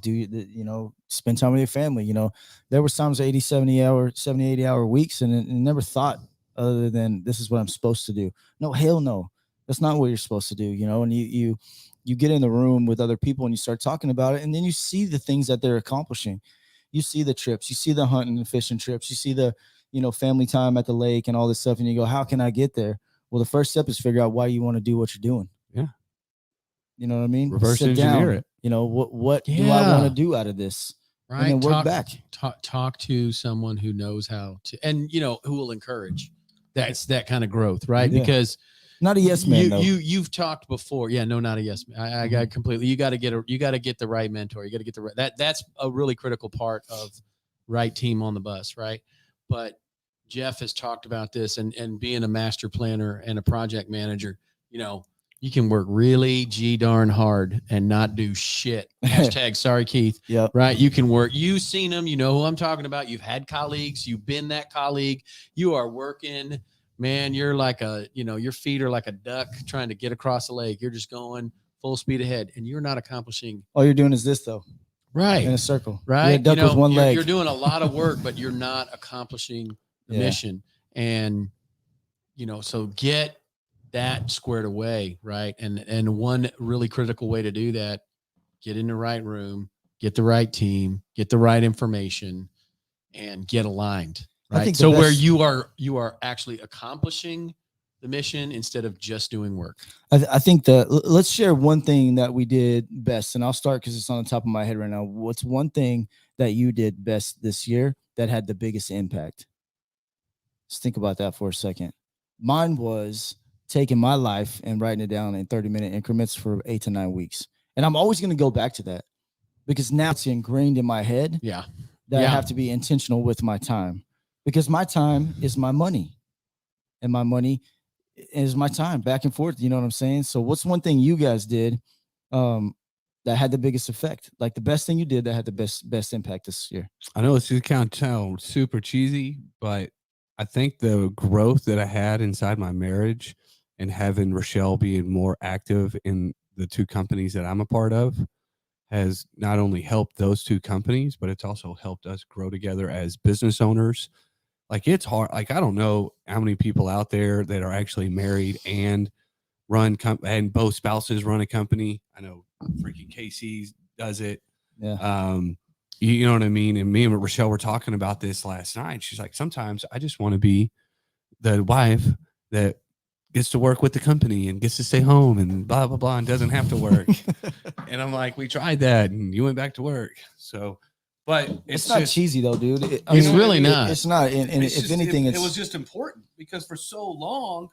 spend time with your family. You know, there was times 80 hour weeks and never thought other than this is what I'm supposed to do. No, hell no. That's not what you're supposed to do, you know. And you get in the room with other people and you start talking about it, and then you see the things that they're accomplishing. You see the trips, you see the hunting and fishing trips, you see the, you know, family time at the lake and all this stuff, and you go, how can I get there? Well, the first step is figure out why you want to do what you're doing. Yeah. You know what I mean? Reverse Sit engineer down. it. You know, what do I want to do out of this? Right. And then work back. Talk to someone who knows how to, and you know, who will encourage that kind of growth, right? Yeah. Because not a yes man. You've talked before. Yeah, no, not a yes man. I got completely. You got to get the right mentor. You got to get the right. That's a really critical part of right team on the bus, right? But Jeff has talked about this, and being a master planner and a project manager, you know, you can work really darn hard and not do shit. Hashtag sorry, Keith. Yeah. Right. You can work. You've seen them. You know who I'm talking about. You've had colleagues. You've been that colleague. You are working. Man, you're like your feet are like a duck trying to get across the lake. You're just going full speed ahead, and you're not accomplishing. All you're doing is this, though. Right. In a circle. Right. You're a duck with one leg. You're doing a lot of work, but you're not accomplishing the mission. And, you know, so get that squared away. Right. And one really critical way to do that, get in the right room, get the right team, get the right information, and get aligned. Right. So where you are actually accomplishing the mission instead of just doing work. I think let's share one thing that we did best, and I'll start because it's on the top of my head right now. What's one thing that you did best this year that had the biggest impact? Let's think about that for a second. Mine was taking my life and writing it down in 30-minute increments for 8 to 9 weeks. And I'm always going to go back to that because now it's ingrained in my head that I have to be intentional with my time. Because my time is my money, and my money is my time, back and forth. You know what I'm saying? So what's one thing you guys did that had the biggest effect? Like the best thing you did that had the best impact this year? I know it's kind of sound super cheesy, but I think the growth that I had inside my marriage and having Rochelle being more active in the 2 companies that I'm a part of has not only helped those 2 companies, but it's also helped us grow together as business owners. Like it's hard. Like, I don't know how many people out there that are actually married and and both spouses run a company. I know freaking Casey does it. Yeah. You know what I mean? And me and Rochelle were talking about this last night. She's like, sometimes I just want to be the wife that gets to work with the company and gets to stay home and blah, blah, blah, and doesn't have to work. And I'm like, we tried that and you went back to work. So, but it's not cheesy though, dude. It's really not. It's not. And if anything, it was just important because for so long,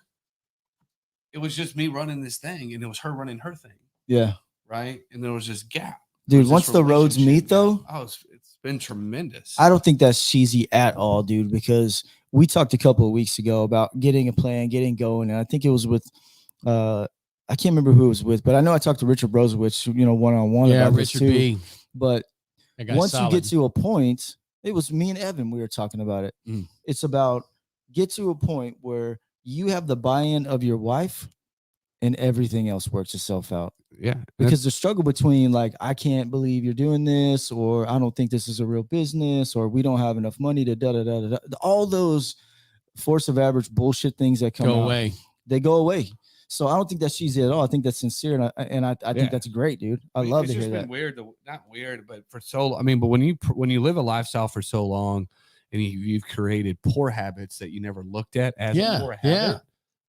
it was just me running this thing and it was her running her thing. Yeah. Right. And there was this gap. Dude, once the roads meet though, it's been tremendous. I don't think that's cheesy at all, dude, because we talked a couple of weeks ago about getting a plan, getting going. And I think it was with, I can't remember who it was with, but I know I talked to Richard Brozowicz, you know, one-on-one about Richard this too. B. But once you get to a point, it was me and Evan, we were talking about it. It's about get to a point where you have the buy-in of your wife and everything else works itself out. Yeah. Because the struggle between like, I can't believe you're doing this, or I don't think this is a real business, or we don't have enough money to da-da-da-da-da. All those force of average bullshit things that come away. They go away. So I don't think that's cheesy at all. I think that's sincere. And I think that's great, dude. I love to hear that. It's weird, not weird, but for so, I mean, but when you live a lifestyle for so long and you've created poor habits that you never looked at as a poor habit,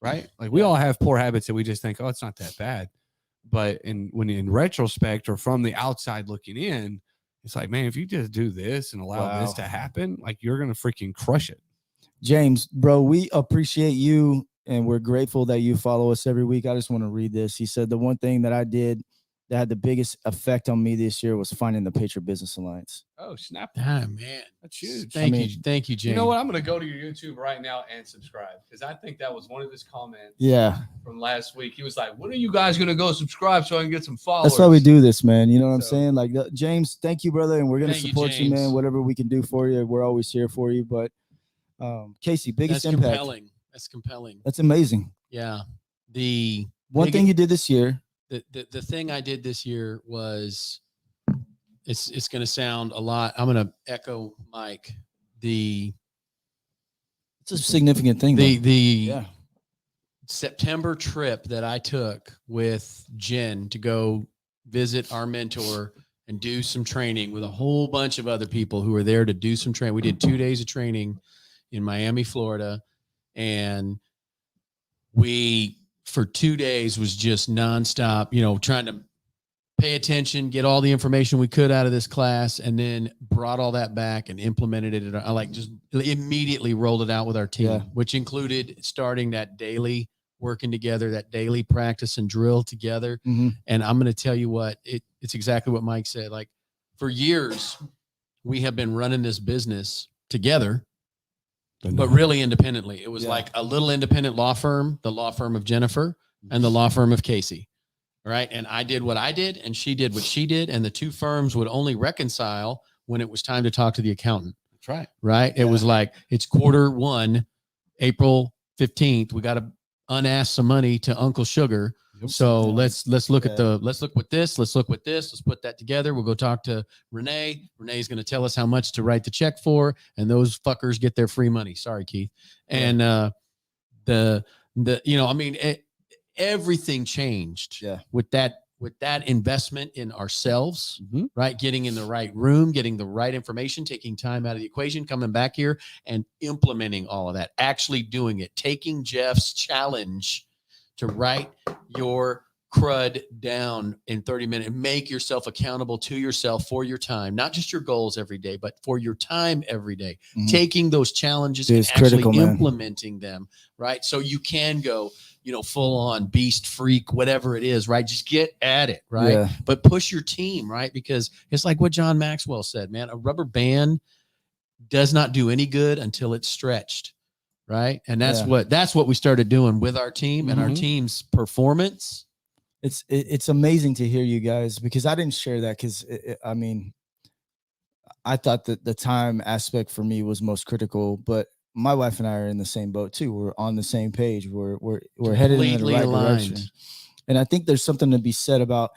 right? Like we all have poor habits that we just think, oh, it's not that bad. But when in retrospect or from the outside looking in, it's like, man, if you just do this and allow this to happen, like you're going to freaking crush it. James, bro, we appreciate you and we're grateful that you follow us every week. I just want to read this. He said, the one thing that I did that had the biggest effect on me this year was finding the Patriot Business Alliance. Oh, snap. Ah, man. That's huge. Thank you, James. You know what? I'm going to go to your YouTube right now and subscribe because I think that was one of his comments from last week. He was like, when are you guys going to go subscribe so I can get some followers? That's why we do this, man. You know what I'm saying? Like, James, thank you, brother. And we're going to support you, man. Whatever we can do for you, we're always here for you. But Casey, biggest impact. That's compelling. That's amazing. Yeah. The one thing you did this year. The thing I did this year was it's going to sound a lot. I'm going to echo Mike. It's a significant thing. September trip that I took with Jen to go visit our mentor and do some training with a whole bunch of other people who were there to do some training. We did 2 days of training in Miami, Florida, and we for 2 days was just nonstop, trying to pay attention, get all the information we could out of this class, and then brought all that back and implemented it. I like just immediately rolled it out with our team, which included starting that daily working together, that daily practice and drill together. And I'm going to tell you what, it's exactly what Mike said. Like for years, we have been running this business together, but really independently. It was like a little independent law firm, the law firm of Jennifer and the law firm of Casey. Right. And I did what I did and she did what she did. And the two firms would only reconcile when it was time to talk to the accountant. That's right. It was like, it's Q1, April 15th. We got to unask some money to Uncle Sugar. So let's look at let's look with this. Let's look with this. Let's put that together. We'll go talk to Renee. Renee's going to tell us how much to write the check for. And those fuckers get their free money. Sorry, Keith. And everything changed with that investment in ourselves, right? Getting in the right room, getting the right information, taking time out of the equation, coming back here and implementing all of that, actually doing it, taking Jeff's challenge to write your crud down in 30 minutes and make yourself accountable to yourself for your time, not just your goals every day, but for your time every day, taking those challenges and actually implementing them, right? So you can go, full on beast freak, whatever it is, right? Just get at it, right? But push your team, right? Because it's like what John Maxwell said, man, a rubber band does not do any good until it's stretched, right? And that's what we started doing with our team and our team's performance. It's amazing to hear you guys, because I didn't share that because I thought that the time aspect for me was most critical, but my wife and I are in the same boat too. We're on the same page. We're headed in the right direction. And I think there's something to be said about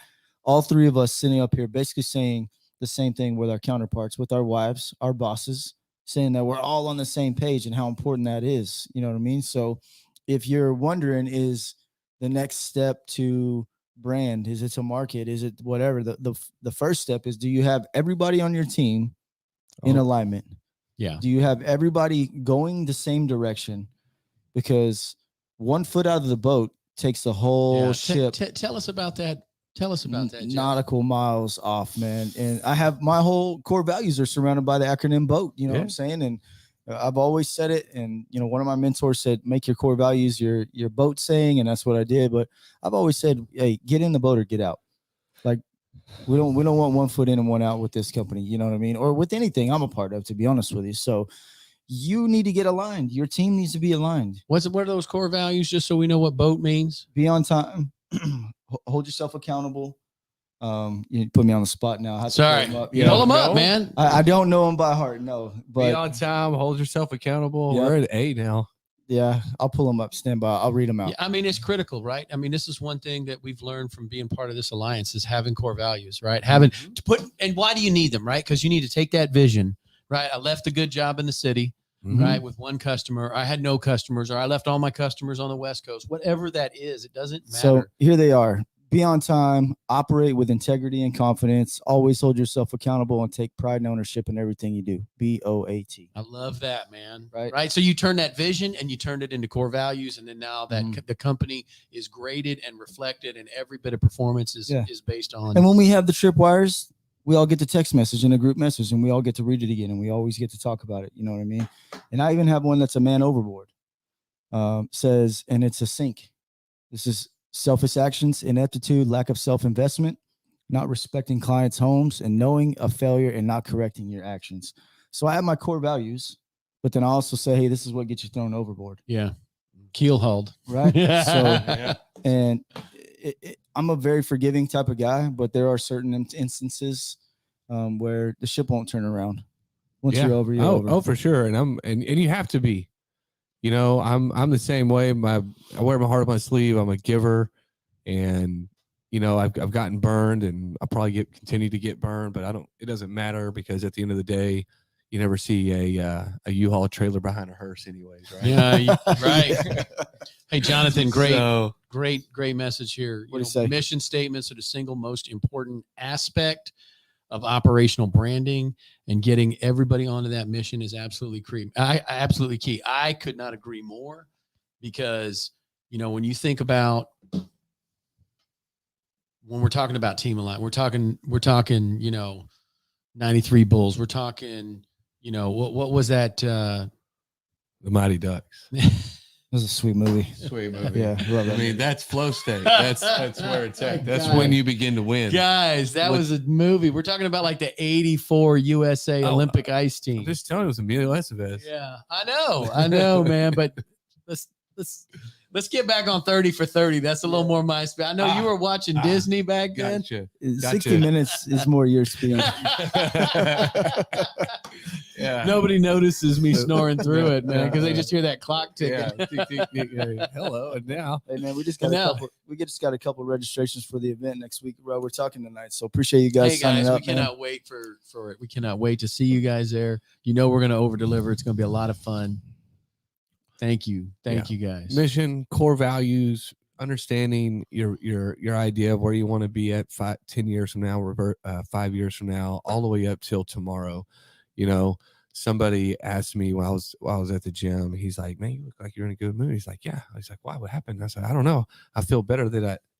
all three of us sitting up here basically saying the same thing with our counterparts, with our wives, our bosses, saying that we're all on the same page and how important that is. You know what I mean? So if you're wondering, is the next step to brand, is it to market, is it whatever, the first step is, do you have everybody on your team in alignment? Do you have everybody going the same direction? Because one foot out of the boat takes the whole ship. Tell us about that. Tell us about that, Jeff. Nautical miles off, man. And I have my whole core values are surrounded by the acronym BOAT. You know what I'm saying? And I've always said it. And, one of my mentors said, make your core values your boat saying. And that's what I did. But I've always said, hey, get in the boat or get out. Like, we don't want one foot in and one out with this company. You know what I mean? Or with anything I'm a part of, to be honest with you. So you need to get aligned. Your team needs to be aligned. What are those core values, just so we know what BOAT means? Be on time. Hold yourself accountable. You put me on the spot now. Sorry. Pull them up, man. I don't know them by heart. No, but be on time. Hold yourself accountable. We're at 8 now. Yeah, I'll pull them up. Stand by. I'll read them out. Yeah, it's critical, right? This is one thing that we've learned from being part of this alliance is having core values, right? Having to put, and why do you need them, right? Because you need to take that vision, right? I left a good job in the city, right, with one customer. I had no customers, or I left all my customers on the West Coast. Whatever that is, it doesn't matter. So here they are. Be on time, operate with integrity and confidence, always hold yourself accountable, and take pride and ownership in everything you do. BOAT. I love that, man. Right. So you turn that vision and you turned it into core values. And then now that the company is graded and reflected, and every bit of performance is based on. And when we have the tripwires, we all get the text message in a group message, and we all get to read it again, and we always get to talk about it. You know what I mean? And I even have one that's a man overboard. Says, and it's a sync. This is selfish actions, ineptitude, lack of self-investment, not respecting clients' homes, and knowing a failure and not correcting your actions. So I have my core values, but then I also say, hey, this is what gets you thrown overboard. Yeah. Keel hauled. Right. And I'm a very forgiving type of guy, but there are certain instances where the ship won't turn around. Once you're over, you're over. Oh, for sure. And you have to be. I'm the same way. I wear my heart on my sleeve. I'm a giver, and I've gotten burned, and I'll probably continue to get burned, but it doesn't matter, because at the end of the day, you never see a U-Haul trailer behind a hearse, anyways, right? Yeah, right. Hey, Jonathan, So, great message here. What'd he say? Mission statements are the single most important aspect of operational branding, and getting everybody onto that mission is absolutely absolutely key. I could not agree more, because when you think about, when we're talking about team alignment, we're talking 93 Bulls, we're talking what was that, the Mighty Ducks. It was a sweet movie. Sweet movie. Yeah, love that. I mean, that's flow state. That's where it's at. That's when you begin to win. Guys, that was a movie. We're talking about like the 84 USA Olympic ice team. I'm just telling you, it was Emilio Estevez. Yeah, I know, man. But let's get back on 30 for 30. That's a little more my speed. I know you were watching Disney back then. Gotcha. 60 minutes is more your speed. Yeah. Nobody notices me snoring through it, man, because they just hear that clock ticking. Yeah. Hello, and now. Hey man, we just got a couple registrations for the event next week, bro. We're talking tonight, so appreciate you guys signing up. We cannot wait for it. We cannot wait to see you guys there. We're going to over deliver. It's going to be a lot of fun. Thank you guys. Mission, core values, understanding your idea of where you want to be at 10 years from now, 5 years from now, all the way up till tomorrow. Somebody asked me while I was at the gym, he's like, "Man, you look like you're in a good mood." He's like, "Yeah." He's like, "Why? What happened?" I said, "I don't know. I feel better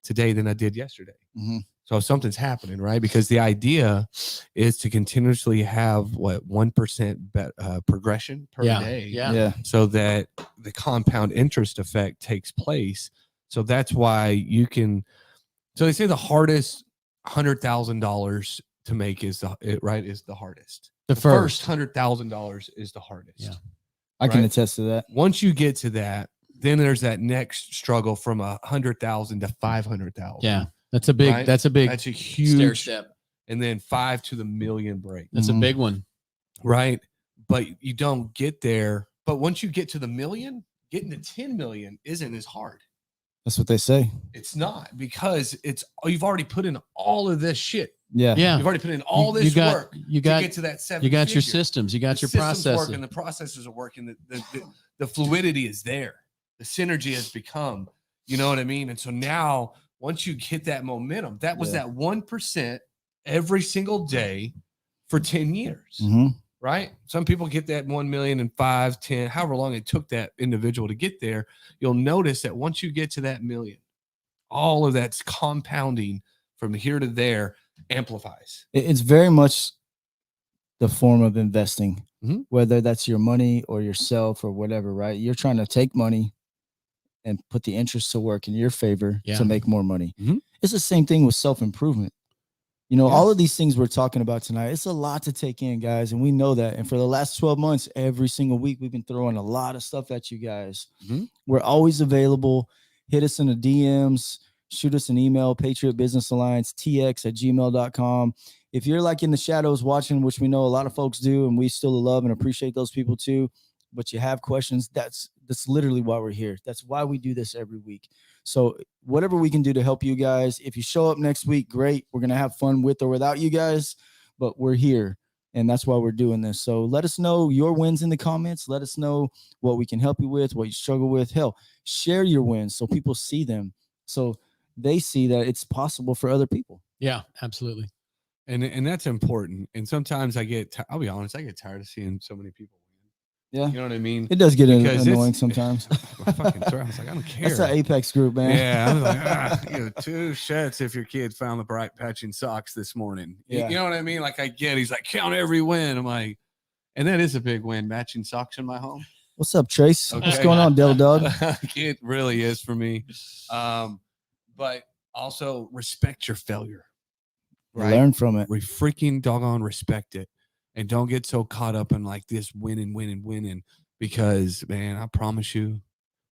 today than I did yesterday." Mm-hmm. So something's happening, right? Because the idea is to continuously have 1% progression per day. Yeah. So that the compound interest effect takes place. So that's why you can. So they say the hardest $100,000 to make is the hardest. The first $100,000 is the hardest. Yeah. I can attest to that. Once you get to that, then there's that next struggle from 100,000 to 500,000. Yeah. That's a huge stair step. And then 5 to the million break. That's a big one. Right. But you don't get there. But once you get to the million, getting to 10 million isn't as hard. That's what they say. It's not, because you've already put in all of this shit. Yeah. You've already put in all this work to get to that 7 You got figure. your systems. You got your processes. Working, the processes are working. The fluidity is there. The synergy has become, you know what I mean? And so now, once you hit that momentum, that was that 1% every single day for 10 years, right? Some people get that 1 million in 5, 10, however long it took that individual to get there. You'll notice that once you get to that million, all of that's compounding from here to there amplifies. It's very much the form of investing, whether that's your money or yourself or whatever, right? You're trying to take money and put the interest to work in your favor to make more money. It's the same thing with self-improvement. All of these things we're talking about tonight, it's a lot to take in, guys. And we know that. And for the last 12 months, every single week, we've been throwing a lot of stuff at you guys. We're always available. Hit us in the DMs, shoot us an email, patriotbusinessalliance@gmail.com. If you're like in the shadows watching, which we know a lot of folks do, and we still love and appreciate those people too, but you have questions, that's literally why we're here. That's why we do this every week. So whatever we can do to help you guys, if you show up next week, great. We're going to have fun with or without you guys, but we're here, and that's why we're doing this. So let us know your wins in the comments. Let us know what we can help you with, what you struggle with. Hell, share your wins so people see them, so they see that it's possible for other people. Yeah, absolutely. And that's important. And sometimes I'll be honest, I get tired of seeing so many people. Yeah. You know what I mean? It does get annoying sometimes. I fucking throw. I was like, I don't care. That's an Apex group, man. Yeah. I was like, 2 shirts if your kid found the bright patching socks this morning. Yeah. You know what I mean? Like, I get, he's like, count every win. I'm like, and that is a big win, matching socks in my home. What's up, Trace? Okay. What's going on, Del Dog? It really is for me. But also respect your failure. Right? Learn from it. We freaking doggone respect it. And don't get so caught up in like this winning, because, man, I promise you,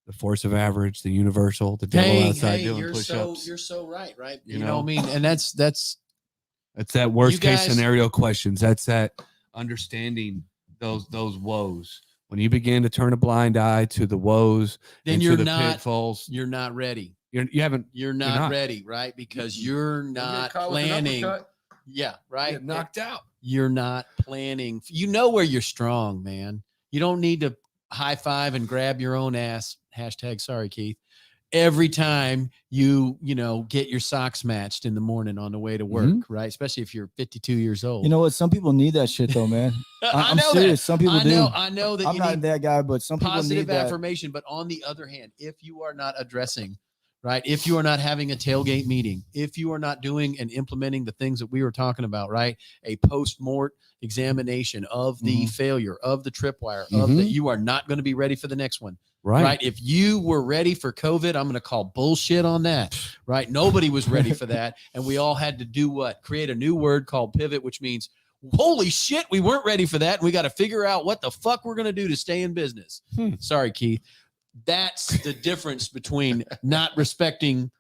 the force of average, the universal, the devil outside doing push-ups. You're so right? You know what I mean? And that's that worst case scenario questions. That's that understanding those woes. When you begin to turn a blind eye to the woes, then and you're to the not pitfalls, you're not ready. You're not ready, right? Because you're not planning. Yeah, right. Get knocked out. You're not planning. You know where you're strong, man. You don't need to high five and grab your own ass. Hashtag sorry, Keith. Every time you get your socks matched in the morning on the way to work, right? Especially if you're 52 years old. You know what? Some people need that shit though, man. I'm know serious. that. Some people do. I know that I'm not that guy, but some people positive need that. affirmation. But on the other hand, if you are not addressing, right? If you are not having a tailgate meeting, if you are not doing and implementing the things that we were talking about, right? A post-mort examination of the failure, of the tripwire, of that you are not going to be ready for the next one. Right. If you were ready for COVID, I'm going to call bullshit on that. Right. Nobody was ready for that. And we all had to do what? Create a new word called pivot, which means, holy shit, we weren't ready for that. And we got to figure out what the fuck we're going to do to stay in business. Sorry, Keith. That's the difference between not respecting,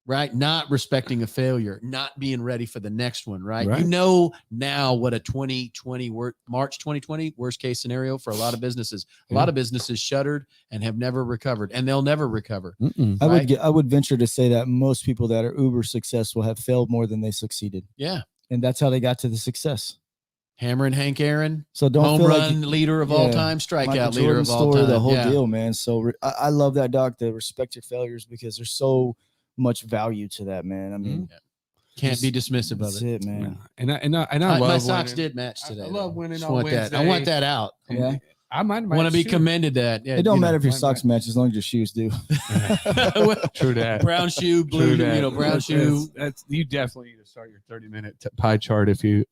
right? Not respecting a failure, not being ready for the next one, right? You know now what a 2020, March 2020, worst case scenario for a lot of businesses. A lot of businesses shuttered and have never recovered, and they'll never recover. I would venture to say that most people that are uber successful have failed more than they succeeded. Yeah. And that's how they got to the success. Hammer and Hank Aaron, so don't home feel run like leader of all time, strikeout Michael leader Jordan of all story, time. the whole deal, man. So I love that, Doc, to respect your failures, because there's so much value to that, man. I mean, can't be dismissive of that's it. it, man. And I love my socks winning. did match today. I love winning I on want Wednesday. that. I want that out. Yeah. I might want to be commended that. Yeah, it don't matter if your mine socks match as long as your shoes do. True that. Brown shoe, blue, brown shoe. That's you definitely need to start your 30-minute pie chart if your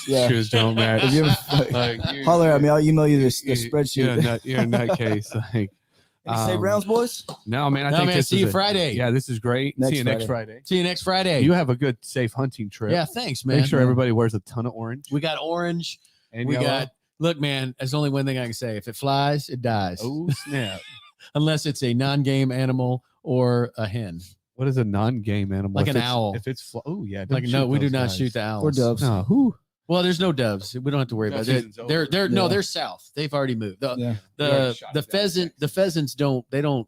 Yeah. shoes don't match. If you holler at me, I'll email you the spreadsheet. You're a nutcase. Like, Any say Browns, boys? No, man. I No, think man, this see is you Friday. Yeah, this is great. Next See you next Friday. See you next Friday. You have a good, safe hunting trip. Yeah, thanks, man. Make sure everybody wears a ton of orange. We got orange. And we yellow. got. Look, man. There's only one thing I can say. If it flies, it dies. Oh snap! Unless it's a non-game animal or a hen. What is a non-game animal? Like if an it's, owl. If it's oh yeah, Like no, we do not shoot the owls or doves. No, who? Well, there's no doves. We don't have to worry about it. They're south. They've already moved. The pheasants don't go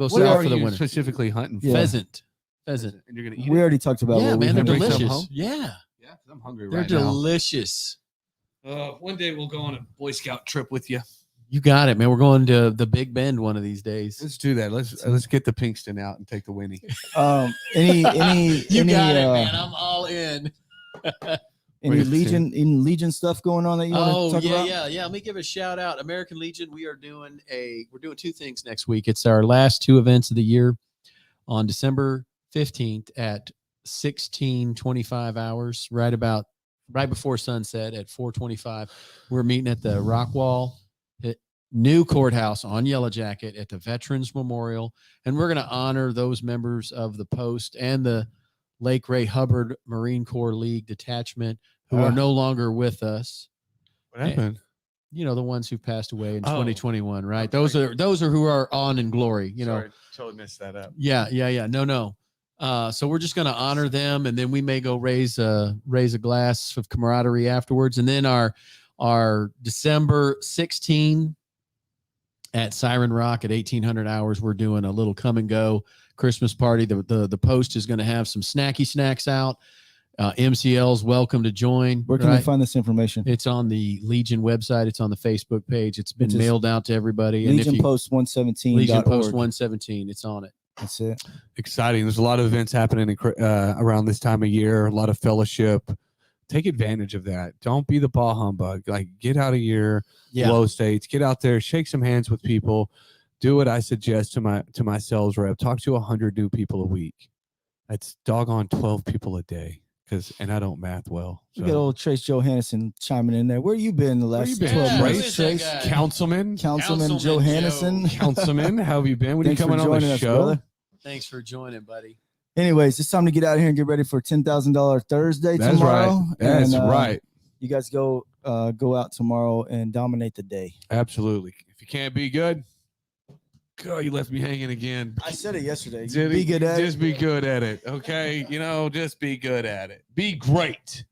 south for the winter. Specifically hunting Pheasant. And you're gonna eat We it? already talked about. Yeah, what we man, they're had. bring some delicious. home? Yeah, Yeah, 'cause I'm hungry they're right now. delicious. One day we'll go on a Boy Scout trip with you. You got it, man. We're going to the Big Bend one of these days. Let's do that. Let's get the Pinkston out and take the Winnie. Any You got it, man. I'm all in. any Legion stuff going on that you want to talk about? Yeah. Let me give a shout out. American Legion. We're doing two things next week. It's our last two events of the year on December 15th at 16:25 hours, right before sunset at 4:25. We're meeting at the Rockwall new courthouse on Yellow Jacket at the Veterans Memorial, and we're going to honor those members of the post and the Lake Ray Hubbard Marine Corps League detachment who are no longer with us. What happened? And, the ones who passed away in 2021, right? Those are who are on in glory. Sorry, totally messed that up. Yeah. No. So we're just going to honor them, and then we may go raise a glass of camaraderie afterwards, and then our December 16 at Siren Rock at 1800 hours, we're doing a little come and go Christmas party. The post is going to have some snacky snacks out. MCL's welcome to join. Where can we find this information? It's on the Legion website. It's on the Facebook page. It's been mailed out to everybody. Legion Post 117. Legion Post 117. It's on it. That's it. Exciting. There's a lot of events happening around this time of year. A lot of fellowship. Take advantage of that. Don't be the ball humbug. Like, get out of your low states. Get out there. Shake some hands with people. Do what I suggest to my sales rep. Talk to 100 new people a week. That's doggone 12 people a day. And I don't math well. So. You got old Trace Johannesson chiming in there. Where you been the last 12 months, Trace? Councilman Johannesson. Councilman, how have you been? When are you coming on the show? Brother. Thanks for joining, buddy. Anyways, it's time to get out of here and get ready for $10,000 Thursday tomorrow. That's right. You guys go out tomorrow and dominate the day. Absolutely. If you can't be good, God, you left me hanging again. I said it yesterday. Be good at it. Just be good at it. Okay. Just be good at it. Be great.